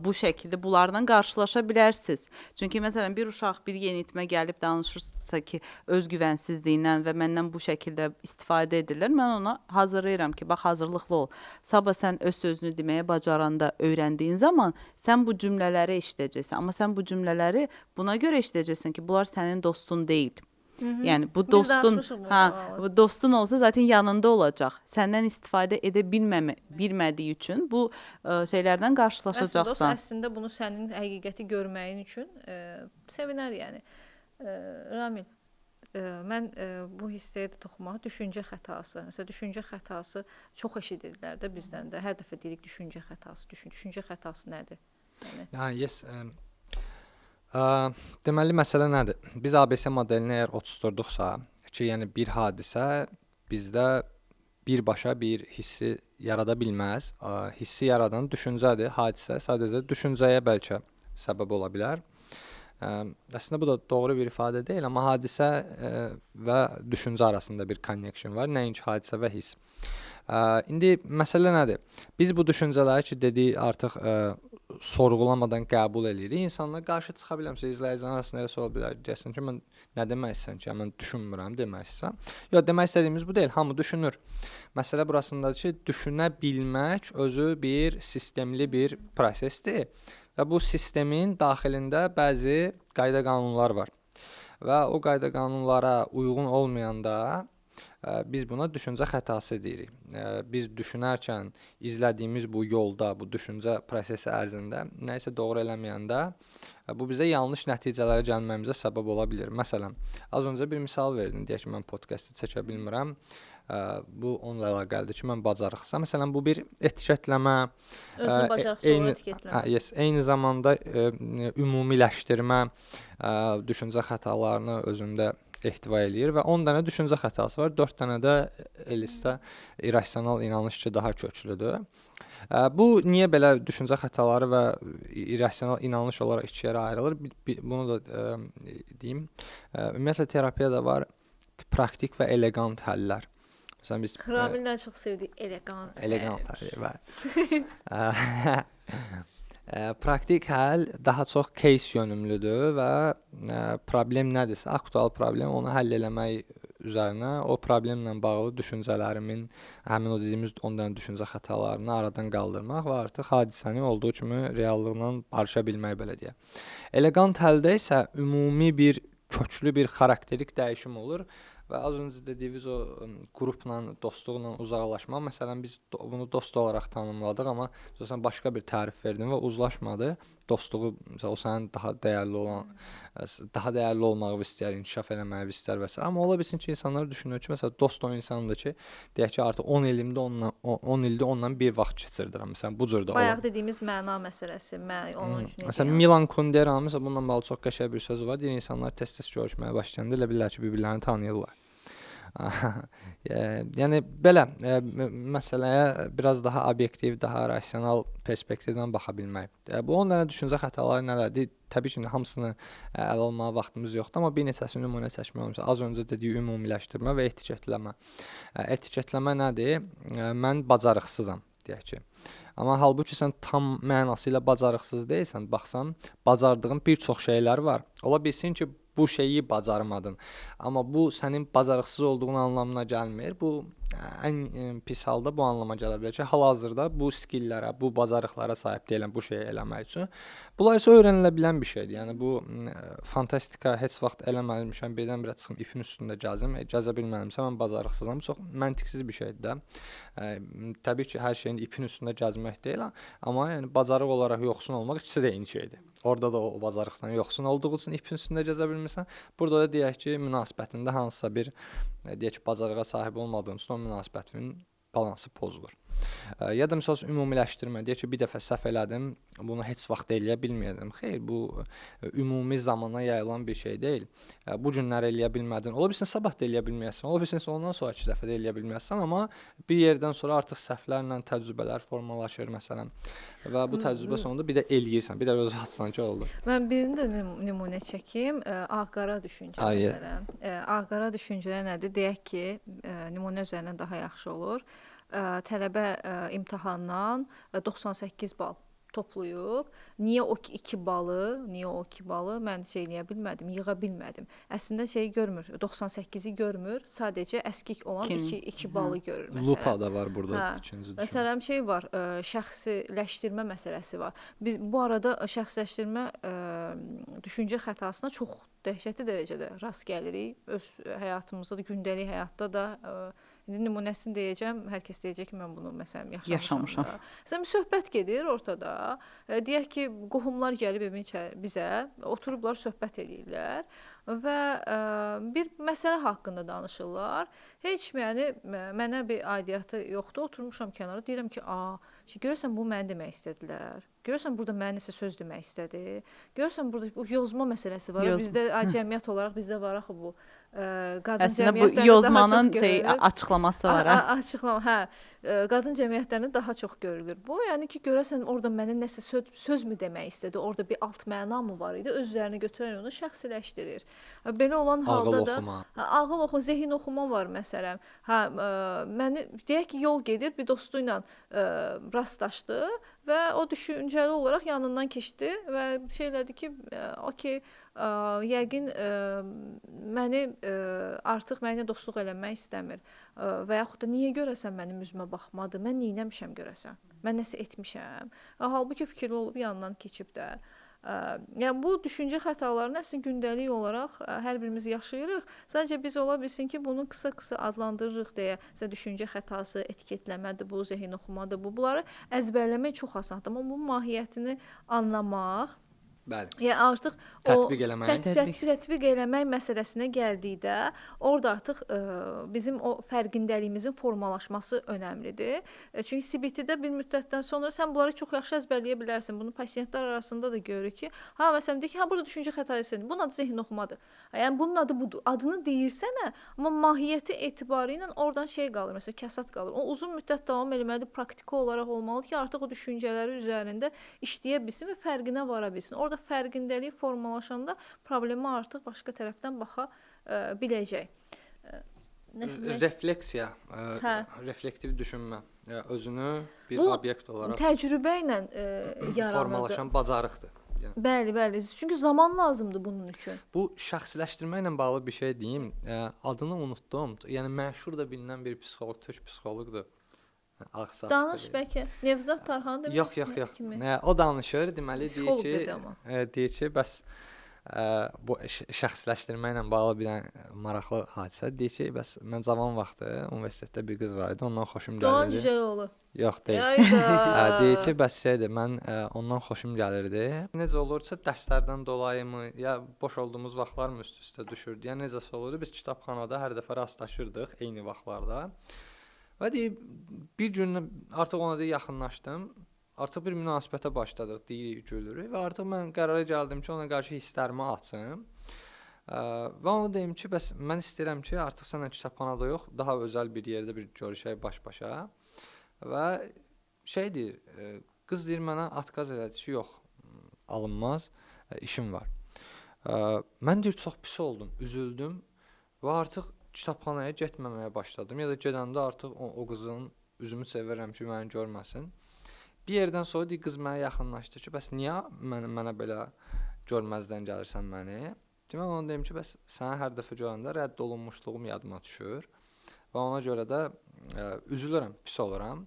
bu şəkildə bunlarla qarşılaşa bilərsiniz. Çünki məsələn bir uşaq, bir yeniyetmə gəlib danışırsa ki, özgüvənsizliyindən və məndən bu şəkildə istifadə edirlər, mən ona hazırlayıram ki, bax hazırlıqlı ol. Sabah sən öz sözünü deməyə bacaranda, öyrəndiyin zaman sən bu cümlələri eşidəcəksən, amma sən bu cümlələri buna görə eşidəcəksən ki, bunlar sənin dostun deyil. Yəni bu dostun olsa zaten yanında olacaq. Səndən istifadə edə bilmədiyi üçün bu şeylərdən qarşılaşacaqsan. Əslində bunu sənin həqiqəti görməyin üçün sevinər yəni. Ramil, mən bu hissəyə də toxunmağa, düşüncə xətası. Məsələn, düşüncə xətası çox eşidirlər də bizdən də. Hər dəfə deyirik düşüncə xətası. Düşüncə xətası nədir? Yəni yes. Deməli məsələ nədir? Biz ABC modelini əgər oturtduqsa, ki, yəni bir hadisə bizdə birbaşa bir hissi yarada bilməz. Hissi yaradan düşüncədir. Hadisə sadəcə düşüncəyə bəlkə səbəb ola bilər. Əslində bu da doğru bir ifadə deyil, amma hadisə və düşüncə arasında bir connection var, nəinki hadisə və hiss. İndi məsələ nədir? Biz bu düşüncələri ki, dedik artıq sorğulamadan qəbul edirik. İnsanlar qarşı çıxa bilər. Məsələn, izləyicilər arasında elə ola bilər. Deyəsən ki, mən nə demək istəyirəm ki, mən düşünmürəm demək istəyirəm. Yox, demək istədiyimiz bu deyil. Hamı düşünür. Məsələ burasındadır ki, düşünə bilmək özü bir sistemli bir prosesdir və bu sistemin daxilində bəzi qayda-qanunlar var. Və o qayda-qanunlara uyğun olmayanda biz buna düşüncə xətası deyirik. Biz düşünərkən izlədiyimiz bu yolda, bu düşüncə prosesi ərzində nəyisə doğru eləməyəndə bu bizə yanlış nəticələrə gəlməyimizə səbəb ola bilər. Məsələn, az öncə bir misal verdim. Deyək ki, mən podkastı çəkə bilmirəm. Bu onunla əlaqəlidir ki, mən bacarıqsam. Məsələn, bu bir etiketləmə, özünü bacarıqsız olaraq etiketləmə. Eyni zamanda ümumiləşdirmə düşüncə xətalarını özündə ehtiva eləyir və 10 dənə düşüncə xətası var. 4 dənə də elistə irrasional inanış ki, daha köklüdür. Bu niyə belə düşüncə xətaları və irrasional inanış olaraq iki yerə ayrılır? Bunu da deyim. Ümumiyyətlə terapiyada var praktik və elegant həllər. Məsələn biz Ramillə çox sevdik elegant. Elegant həll. Praktik həll daha çox case yönümlüdür və problem nədirsə, aktual problem, onu həll eləmək üzərinə o problemlə bağlı düşüncələrimin, həmin o dediyimiz 10 dənə düşüncə xətalarını aradan qaldırmaq və artıq hadisəni olduğu kimi reallıqla barışa bilmək, belə deyə. Elegant həldə isə ümumi bir köklü bir xarakterik dəyişim olur və az öncə dediyimiz o qrupla, dostluqla uzaqlaşma, məsələn biz bunu dost olaraq tanımladıq, amma məsələn başqa bir tərif verdim və uzlaşmadı. Dostluğu məsələn o sənin daha dəyərli olmağı istəyir, inkişaf eləməyi istər və s. Amma ola bilsin ki, insanlar düşünür ki, məsələn dost o insandır ki, deyək ki, artıq 10 ildə ondan bir vaxt keçirdirəm. Məsələn bu cür də bayaq dediyimiz məna məsələsi, onun üçün. Məsələn Milan Kundera məsələn bununla bağlı çox qəşəng bir sözü var. Deyir insanlar tez-tez görüşməyə başlayanda elə bilirlər ki, bir-birlərini tanıyırlar. Yəni belə məsələyə biraz daha obyektiv, daha rasional perspektivdən baxa bilmək. Bu 10 dənə düşüncə xətaları nələrdir? Təbii ki, hamısını ələ almağa vaxtımız yoxdur, amma bir neçəsini nümunə çəkmək olmasa, az öncə dediyi ümumiləşdirmə və etiketləmə. Etiketləmə nədir? Mən bacarıqsızam, deyək ki. Amma halbuki sən tam mənasıyla bacarıqsız deyilsən, baxsan, bacardığın bir çox şeylər var. Ola bilsin ki, bu şeyi bacarmadın. Amma bu sənin bacarıqsız olduğun anlamına gəlmir. Bu ən pis halda bu anlama gələ bilər ki, hal-hazırda bu skilllərə, bu bacarıqlara sahib deyiləm bu şeyi eləmək üçün. Bunlar isə öyrənilə bilən bir şeydir. Yəni bu fantastika heç vaxt eləməmişəm, birdən-birə çıxım ipin üstündə gəzim, gəzə bilmədimsə mən bacarıqsızam. Bu çox məntiqsiz bir şeydir də. Təbii ki, hər şeyin ipin üstündə gəzmək deyil, amma yəni bacarıq olaraq yoxsun olmaq ikisi də eyni şeydir. Orada da o bacarıqdan yoxsun olduğu üçün ipin üstündə gəzə bilmirsən. Burada da deyək ki, münasibətində hansısa bir deyək ki, bacarığa sahib olmadığın üçün o münasibətin balansı pozulur. Ya da məsələn ümumiləşdirmə, deyək ki, bir dəfə səhv elədim, bunu heç vaxt eləyə bilməyəcəm. Xeyr, bu ümumi zamana yayılan bir şey deyil. Bu günlər eləyə bilmədin. Ola bilsin sabah da eləyə bilməyəsən, ola bilsin ondan sonraki dəfə də eləyə bilməzsən, amma bir yerdən sonra artıq səhvlərlə təcrübələr formalaşır məsələn. Və bu təcrübə sonunda bir də eləyirsən, bir də öz atsan ki, oldu. Mən birini də nümunə çəkim. Ağ-qara düşüncə məsələn. Ağ-qara düşüncə nədir? Deyək ki, nümunə üzərindən daha yaxşı olur. Tələbə imtahandan 98 bal toplayıb, niyə o 2 balı mən eləyə bilmədim, yığa bilmədim. Əslində şeyi görmür, 98-i görmür, sadəcə əskik olan 2 balı görür məsələn. Lupa da var burada ikinci düşün. Məsələn şey var, şəxsiləşdirmə məsələsi var. Biz bu arada şəxsiləşdirmə düşüncə xətasına çox dəhşətli dərəcədə rast gəlirik. Öz həyatımızda da, gündəlik həyatda da İndi nümunəsini deyəcəm, hər kəs deyəcək ki, mən bunu məsələn yaşamışam. Məsələn, söhbət gedir ortada. Deyək ki, qohumlar gəlib evin bizə, oturublar, söhbət edirlər və bir məsələ haqqında danışırlar. Heç yəni mənə bir aidiyyatı yoxdur. Oturmuşam kənara, deyirəm ki, görəsən bu məni demək istədilər. Görürsən burada mənə nəsə söz demək istədi. Görürsən burada bu yozma məsələsi var. Yozma. Bizdə cəmiyyət olaraq bizdə var axı bu qadın Əslində bu cəmiyyətlərində yozmanın daha çox görülür. açıqlaması var ha. Açıqlama, hə. Qadın cəmiyyətlərində daha çox görülür. Bu, yəni ki, görəsən orada mənə nəsə sözmü demək istədi? Orada bir alt məna mı var idi? Öz üzərinə götürən onu şəxsiləşdirir. Belə olan halda da ağıl oxuma, zehin oxuma var məsələn. Hə, məni deyək ki, yol gedir, bir dostu ilə rastlaşdı və o düşüncəli olaraq yanından keçdi və şey elədi ki, okey, yəqin məni artıq mənimlə dostluq eləmək istəmir və yaxud da niyə görəsən mənim üzümə baxmadı, mən neynəmişəm görəsən, mən nəsə etmişəm. Halbuki fikirli olub yanından keçib də. Yəni bu düşüncə xətalarını əslində gündəlik olaraq hər birimiz yaşayırıq. Sadəcə biz ola bilsin ki, bunu qısa-qısa adlandırırıq deyə, düşüncə xətası, etiketləmədir, bu zehin oxumadır, bunları əzbərləmək çox asandır, amma bu mahiyyətini anlamaq, bəli. Yəni artıq tətbiq eləmək məsələsinə gəldikdə, orada artıq bizim o fərqindəliyimizin formalaşması önəmlidir. Çünki CBT-də bir müddətdən sonra sən bunları çox yaxşı əzbərləyə bilərsən. Bunu pasientlər arasında da görürük ki, məsələn deyir ki, burada düşüncə xətası, bunun adı zehin oxumadır. Yəni bunun adı budur. Adını deyirsənə, amma mahiyyəti etibarı ilə oradan şey qalır, məsələn, kəsat qalır. O uzun müddət davam etməlidir, praktiki olaraq olmalıdır ki, artıq o düşüncələri üzərində işləyə bilsin və fərqinə vara bilsin. Orada fərqindəlik formalaşanda problemə artıq başqa tərəfdən baxa biləcək. Refleksiya, reflektiv düşünmə, özünü bir obyekt olaraq təcrübə ilə yaranır. Formalaşan bacarıqdır. Yəni. Bəli. Çünki zaman lazımdır bunun üçün. Bu şəxsiləşdirmə ilə bağlı bir şey deyim. Adını unutdum. Yəni məşhur da bilinən bir psixoloq, türk psixoloqdur. Danış bəlkə. Nevzat Tarxan demək. Yox. O danışır, deməli deyir ki, bəs bu şəxsləşdirmə ilə bağlı bir maraqlı hadisə. Deyir ki, bəs mən cavan vaxtı universitetdə bir qız var idi, ondan xoşum gəlirdi. Doğan Cücəli oğlu. Yox, deyil. Deyir ki, bəs şeydir, mən ondan xoşum gəlirdi. Necə olursa dərslərdən dolayımı, ya boş olduğumuz vaxtlarmı üst-üstə düşürdü, ya necəsə olurdu. Biz kitabxanada hər dəfə rastlaşırdıq eyni vaxtlarda. Və deyir, bir gün artıq ona da yaxınlaşdım. Artıq bir münasibətə başladıq, deyirik, gülürük və artıq mən qərara gəldim ki, ona qarşı hisslərimi açım. Və ona deyim ki, bəs mən istəyirəm ki, artıq sənə kitabxanada yox, daha özəl bir yerdə bir görüşək baş-başa. Və şey deyir, qız deyir mənə atqaz elədi ki, yox, alınmaz, işim var. Mən deyir, çox pis oldum, üzüldüm və artıq kitabxanaya getməməyə başladım. Ya da gedəndə artıq o qızın üzümü sevirəm ki, məni görməsin. Bir yerdən sonra deyir, qız mənə yaxınlaşdı ki, bəs niyə mənə belə görməzdən gəlirsən məni? Demək ona deyim ki, bəs sənə hər dəfə görəndə rədd olunmuşluğum yadıma düşür və ona görə də üzülürəm, pis oluram.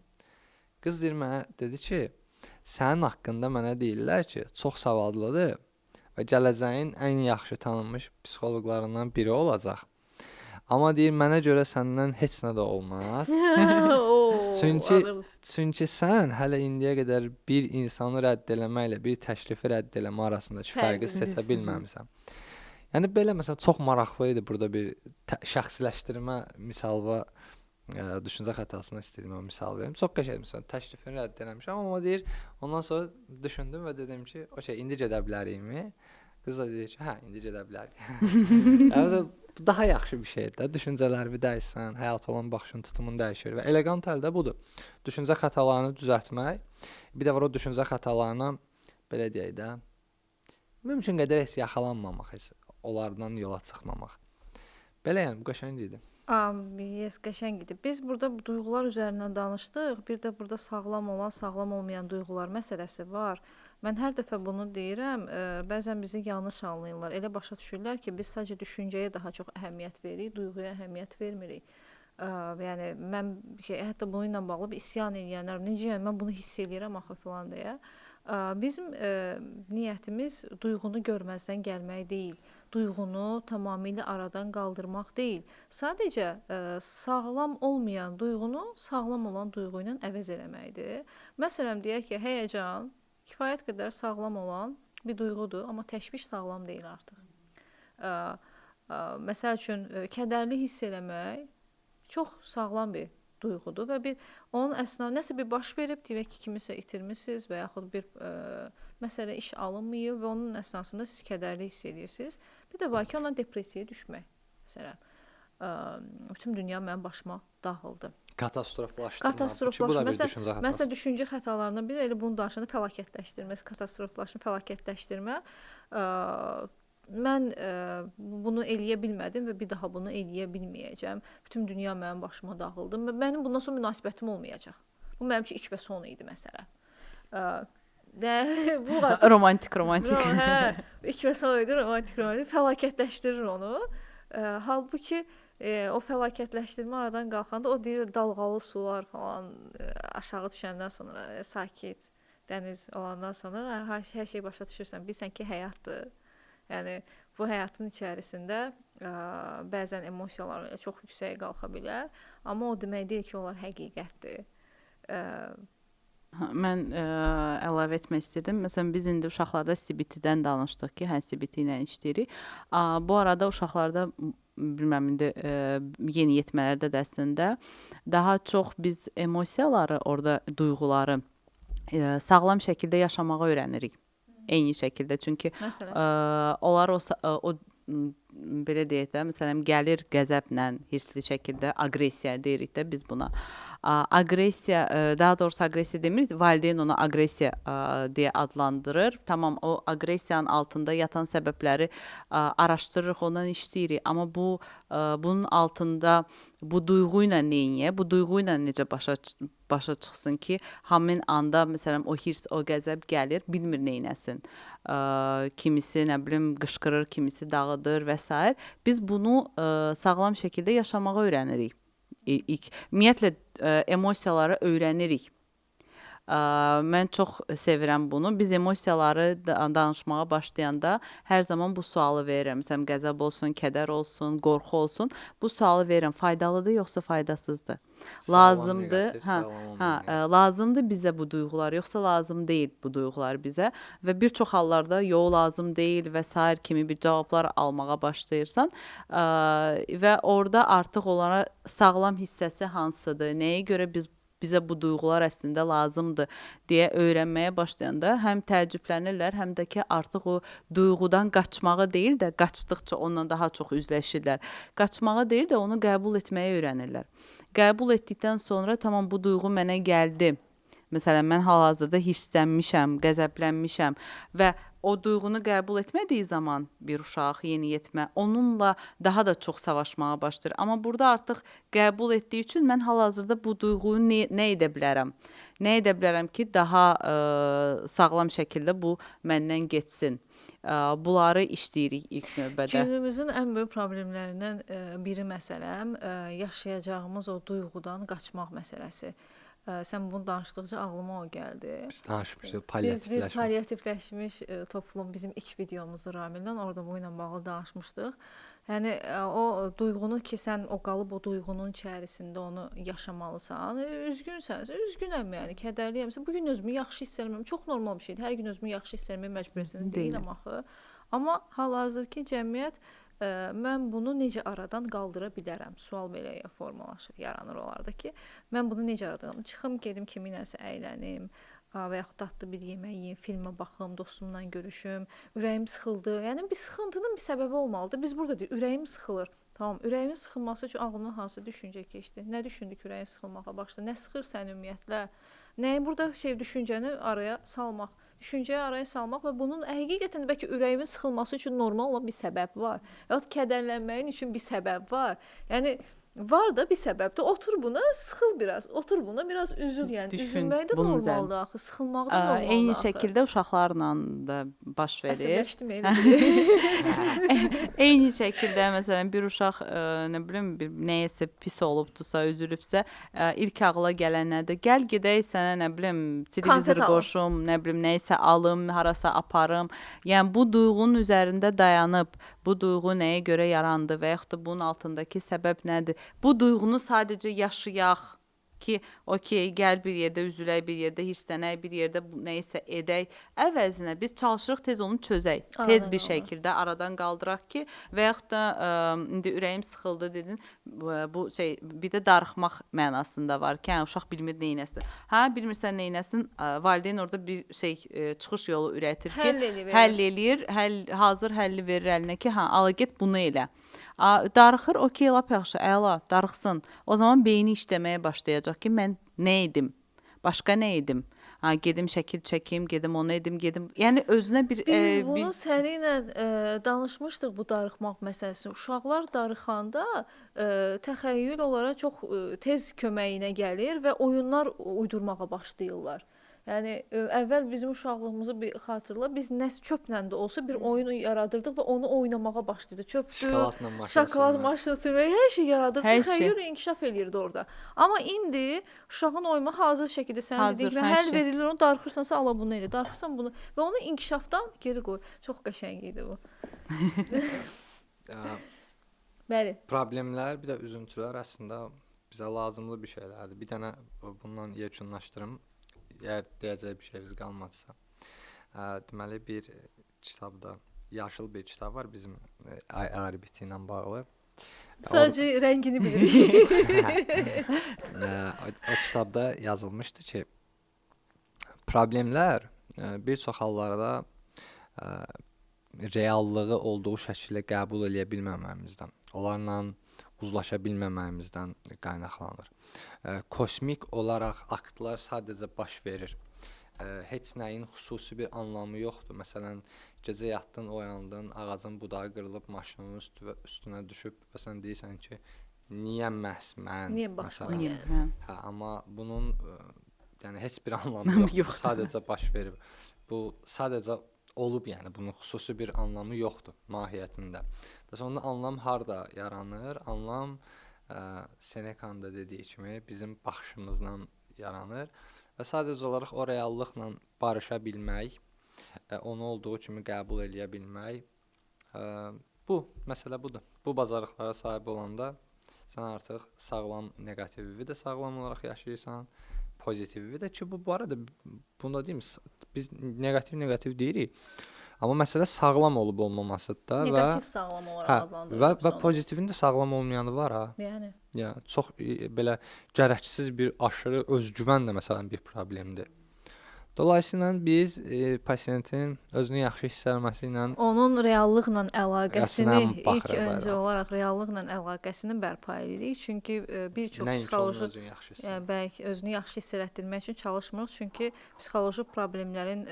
Qız deyir mənə dedi ki, sənin haqqında mənə deyirlər ki, çox savadlıdır və gələcəyin ən yaxşı tanınmış psixoloqlarından biri olacaq. Amma deyir, mənə görə səndən heç nə də olmaz. Çünki sən hələ indiyə qədər bir insanı rədd eləməklə bir təklifi rədd eləmə arasındakı fərqi seçə bilməmisən. Yəni belə məsələn çox maraqlı idi burada bir şəxsiləşdirmə misalı düşüncə xətasına istəyirəm misal verim. Çox qəşəng məsələn təklifini rədd eləmişəm, amma deyir, ondan sonra düşündüm və dedim ki, okey, indi gedə bilərikmi? Qız da dedi ki, hə, indi gedə bilərik. Yəni daha yaxşı bir şeydir də, düşüncələrimi dəyişsən, həyata olan baxışın, tutumun dəyişir və elegant əldə budur. Düşüncə xətalarını düzəltmək, bir də var o düşüncə xətalarına belə deyək də, mümkün qədər heç yaxalanmamaq, heç onlardan yola çıxmamaq. Belə yəni, bu qəşəng idi. Yes, qəşəng idi. Biz burada duyğular üzərindən danışdıq, bir də burada sağlam olan, sağlam olmayan duyğular məsələsi var. Mən hər dəfə bunu deyirəm, bəzən bizi yanlış anlayırlar. Elə başa düşürlər ki, biz sadəcə düşüncəyə daha çox əhəmiyyət veririk, duyğuya əhəmiyyət vermirik. Yəni mən hətta bununla bağlı bir isyan edənlər, necə yəni mən bunu hiss eləyirəm axı filan deyə. Bizim niyyətimiz duyğunu görməzdən gəlmək deyil. Duyğunu tamamilə aradan qaldırmaq deyil. Sadəcə sağlam olmayan duyğunu sağlam olan duyğu ilə əvəz eləməkdir. Məsələn deyək ki, həyəcan kifayət qədər sağlam olan bir duyğudur, amma təşviş sağlam deyil artıq. Məsəl üçün, kədərli hiss eləmək çox sağlam bir duyğudur və bir onun əsnasında nəsə bir baş verib, deyək ki, kimisə itirmisiniz və yaxud bir məsələ iş alınmayıb və onun əsnasında siz kədərli hiss edirsiniz. Bir də var ki, ondan depressiyaya düşmək. Məsələn, bütün dünya mənim başıma dağıldı. Katastroflaşdırma. Katastroflaşma. Məsələn, Məsələn, düşüncə xətalarından biri elə bunu danışanda fəlakətləşdirmə, katastroflaşma, fəlakətləşdirmə. Mən bunu eləyə bilmədim və bir daha bunu eləyə bilməyəcəm. Bütün dünya mənim başıma dağıldı. Mənim bundan sonra münasibətim olmayacaq. Bu mənim üçün ilk və son idi məsələ. Bu romantik. Hə, ilk və son idi, romantik. Fəlakətləşdirir onu. Halbuki o fəlakətləşdirmə aradan qalxanda o deyir dalğalı sular falan aşağı düşəndən sonra sakit dəniz olandan sonra hər şey başa düşürsən. Bilirsən ki, həyatdır. Yəni bu həyatın içərisində bəzən emosiyalar çox yüksəyə qalxa bilər, amma o demək deyil ki, onlar həqiqətdir. Mən əlavə etmək istəyirdim. Məsələn, biz indi uşaqlarda CBT-dən danışdıq ki, hə CBT ilə işləyirik. Bu arada uşaqlarda bilməm indi yeniyetmələrdə də əslində daha çox biz emosiyaları, orada duyğuları sağlam şəkildə yaşamağı öyrənirik. Eyni şəkildə. Çünki onlar o belə deyək də, məsələn, gəlir qəzəblə, hirsli şəkildə aqressiya deyirik də biz buna. Aqressiya, daha doğrusu aqressiya demirik, valideyn onu aqressiya deyə adlandırır. Tamam, o aqressiyanın altında yatan səbəbləri araşdırırıq, ondan işləyirik. Amma bunun altında bu duyğu ilə neyniyək? Bu duyğu ilə necə başa çıxsın ki, həmin anda, məsələn, o hirs, o qəzəb gəlir, bilmir neynəsin. Kimisi, nə bilim, qışqırır, kimisi dağıdır və s. Biz bunu sağlam şəkildə yaşamağı öyrənirik. Ümumiyyətlə, emosiyaları öyrənirik. Mən çox sevirəm bunu. Biz emosiyaları danışmağa başlayanda hər zaman bu sualı verirəm. Məsələn, qəzəb olsun, kədər olsun, qorxu olsun. Bu sualı verirəm. Faydalıdır yoxsa faydasızdır? Lazımdır. Lazımdır bizə bu duyğular, yoxsa lazım deyil bu duyğular bizə və bir çox hallarda yox lazım deyil və s. kimi bir cavablar almağa başlayırsan və orada artıq onlara sağlam hissəsi hansıdır, nəyə görə bizə bu duyğular əslində lazımdır deyə öyrənməyə başlayanda həm təəccüblənirlər, həm də ki, artıq o duyğudan qaçmağı deyil də, qaçdıqca onunla daha çox üzləşirlər. Qaçmağı deyil də, onu qəbul etməyi öyrənirlər. Qəbul etdikdən sonra, tamam, bu duyğu mənə gəldi. Məsələn, mən hal-hazırda hirslənmişəm, qəzəblənmişəm və o duyğunu qəbul etmədiyi zaman bir uşaq, yeniyetmə, onunla daha da çox savaşmağa başlayır. Amma burada artıq qəbul etdiyi üçün mən hal-hazırda bu duyğuyu nə edə bilərəm? Nə edə bilərəm ki, daha sağlam şəkildə bu məndən getsin? Bunları işləyirik ilk növbədə. Günümüzün ən böyük problemlərindən biri məsələm, yaşayacağımız o duyğudan qaçmaq məsələsi. Sən bunu danışdıqca ağlıma o gəldi. Biz danışmışıq, palliativləşmə. Biz palliativləşmiş toplum, bizim ilk videomuzdur Ramillə, orada bu ilə bağlı danışmışdıq. Yəni, o duyğunu ki, sən o qalıb o duyğunun içərisində onu yaşamalısan, üzgünsənsə, üzgünəm yəni, kədərliyəmsə, bugün özümü yaxşı hiss eləmirəm, çox normal bir şeydir, hər gün özümü yaxşı hiss eləmək məcburiyyətində deyiləm axı. Amma hal-hazırki cəmiyyət, mən bunu necə aradan qaldıra bilərəm? Sual belə formalaşır, yaranır onlarda ki, mən bunu necə aradan qaldıram? Çıxım, gedim kiminləsə əylənim və yaxud dadlı bir yemək yeyim, filmə baxım, dostumla görüşüm, ürəyim sıxıldı. Yəni, bir sıxıntının bir səbəbi olmalıdır. Biz burada deyik, ürəyim sıxılır. Tamam, ürəyimin sıxılması üçün ağlından hansı düşüncə keçdi? Nə düşündü ki, ürəyin sıxılmağa başladı? Nə sıxır sən ümumiyyətlə? Nəyə burada düşüncəni araya salmaq? Düşüncəyə araya salmaq və bunun həqiqətən də bəlkə ürəyimin sıxılması üçün normal olan bir səbəb var. Yaxud kədərlənməyin üçün bir səbəb var. Yəni, var da bir səbəb də. Otur buna, sıxıl biraz. Otur buna, biraz üzül. Yəni, üzülmək də normaldır axı, sıxılmaq da normaldır axı. Eyni şəkildə uşaqlarla da baş verir. Əsəbləşdim elə. Eyni şəkildə, məsələn, bir uşaq, nə bilim, nəyəsə pis olubdursa, üzülübsə, ilk ağla gələn nədir? Gəl gedək sənə, nə bilim, televizor qoşum, nə bilim, nəyəsə alım, harasa aparım. Yəni, bu duyğunun üzərində dayanıb, bu duyğu nəyə görə yarandı və yaxud da bunun altındakı səbəb nədir? Bu duyğunu sadəcə yaşayaq. ki, okey, gəl bir yerdə üzülək, bir yerdə hirslənək, bir yerdə nəyisə edək. Əvəzinə biz çalışırıq tez onu çözək. Aradan Tez bir qaldıraq. şəkildə aradan qaldıraq ki, və yaxud da indi ürəyim sıxıldı dedin. Bu bir də darıxmaq mənasında var ki, hə, uşaq bilmir neynəsin. Hə, bilmirsən neynəsin, valideyn orada bir çıxış yolu ürətir ki, həll eləyir, hazır həlli verir əlinə ki, hə, ala get bunu elə. Darıxır, okey, lap yaxşı, əla, darıxsın. O zaman beyni işləməyə başlayacaq ki, mən nə edim? Başqa nə edim? Gedim şəkil çəkim, gedim onu edim, gedim. Yəni özünə bir Biz bunu səninlə danışmışdıq bu darıxmaq məsələsini. Uşaqlar darıxanda təxəyyül onlara çox tez köməyinə gəlir və oyunlar uydurmağa başlayırlar. Yəni əvvəl bizim uşaqlığımızı bir xatırla, biz nə çöplə də olsa bir oyun yaradırdıq və onu oynamağa başladıq. Çöpdür, şokolad maşını sürmək, hər şey yaradırdıq. Təxəyyül inkişaf eləyirdi orada. Amma indi uşağın oyunu hazır şəkildə sənin dediyin kimi həll verilir, onu darıxırsansa ala bunu elə, darıxırsan bunu və onu inkişafdan geri qoy. Çox qəşəng idi bu. Bəli. Problemlər, bir də üzüntülər əslində bizə lazımlı bir şeylərdir. Bir dənə bundan yekunlaşdırım. Əgər deyəcək bir şeyimiz qalmadısa. Deməli bir kitabda, yaşıl bir kitab var bizim ay biti ilə bağlı. Sadəcə rəngini bilirik. O kitabda yazılmışdı ki, problemlər bir çox hallarda reallığı olduğu şəkildə qəbul edə bilməməyimizdən, onlarla uzlaşa bilməməyimizdən qaynaqlanır. Kosmik olaraq aktlar sadəcə baş verir. Heç nəyin xüsusi bir anlamı yoxdur. Məsələn, gecə yatdın, oyandın, ağacın budağı qırılıb maşının üstünə düşüb və sən deyirsən ki, niyə məhz mən? Niyə başqa? Hə, amma bunun yəni heç bir anlamı yoxdur. Sadəcə baş verib. Bu sadəcə olub, yəni bunun xüsusi bir anlamı yoxdur mahiyyətində. Bəs onda anlam harda yaranır? Anlam Senecanın da dediyi kimi bizim baxışımızdan yaranır və sadəcə olaraq o reallıqla barışa bilmək, onu olduğu kimi qəbul edə bilmək, bu məsələ budur. Bu bacarıqlara sahib olanda sən artıq sağlam neqativi də sağlam olaraq yaşayırsan, pozitivi də ki, bu arada bunda deyim, biz negativ deyirik. Amma məsələ sağlam olub olmamasıdır da Negativ sağlam olaraq adlandırılır. Və pozitivin də sağlam olmayanı var ha. Yəni. Ya çox belə gərəksiz bir aşırı özgüvən də məsələn bir problemdir. Dolayısıyla biz pasiyentin özünü yaxşı hiss etməsi ilə onun reallıqla əlaqəsini ilk öncə olaraq reallıqla əlaqəsini bərpa edirik. Çünki bir çox psixoloji özünü yaxşı hiss etdirmək üçün çalışmırıq. Çünki psixoloji problemlərin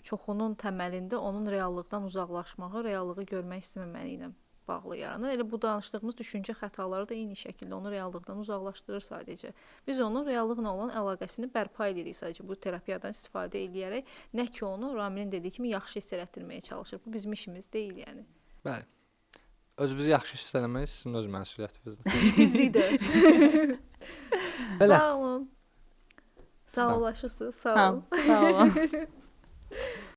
çoxunun təməlində onun reallıqdan uzaqlaşmağı, reallığı görmək istəməməyi ilə bağlı yaranır. Elə bu danışdığımız düşüncə xətaları da eyni şəkildə onu reallıqdan uzaqlaşdırır sadəcə. Biz onun reallıqla olan əlaqəsini bərpa edirik sadəcə bu terapiyadan istifadə edərək. Nə ki onu Ramilin dediyi kimi yaxşı hiss etdirməyə çalışır. Bu bizim işimiz deyil yəni. Bəli. Özünüzü yaxşı hiss etmək sizin öz məsuliyyətinizdir. Bizdir. Belə. Sağ olun. Sağ olasınız. Sağ olun. Sağ olun.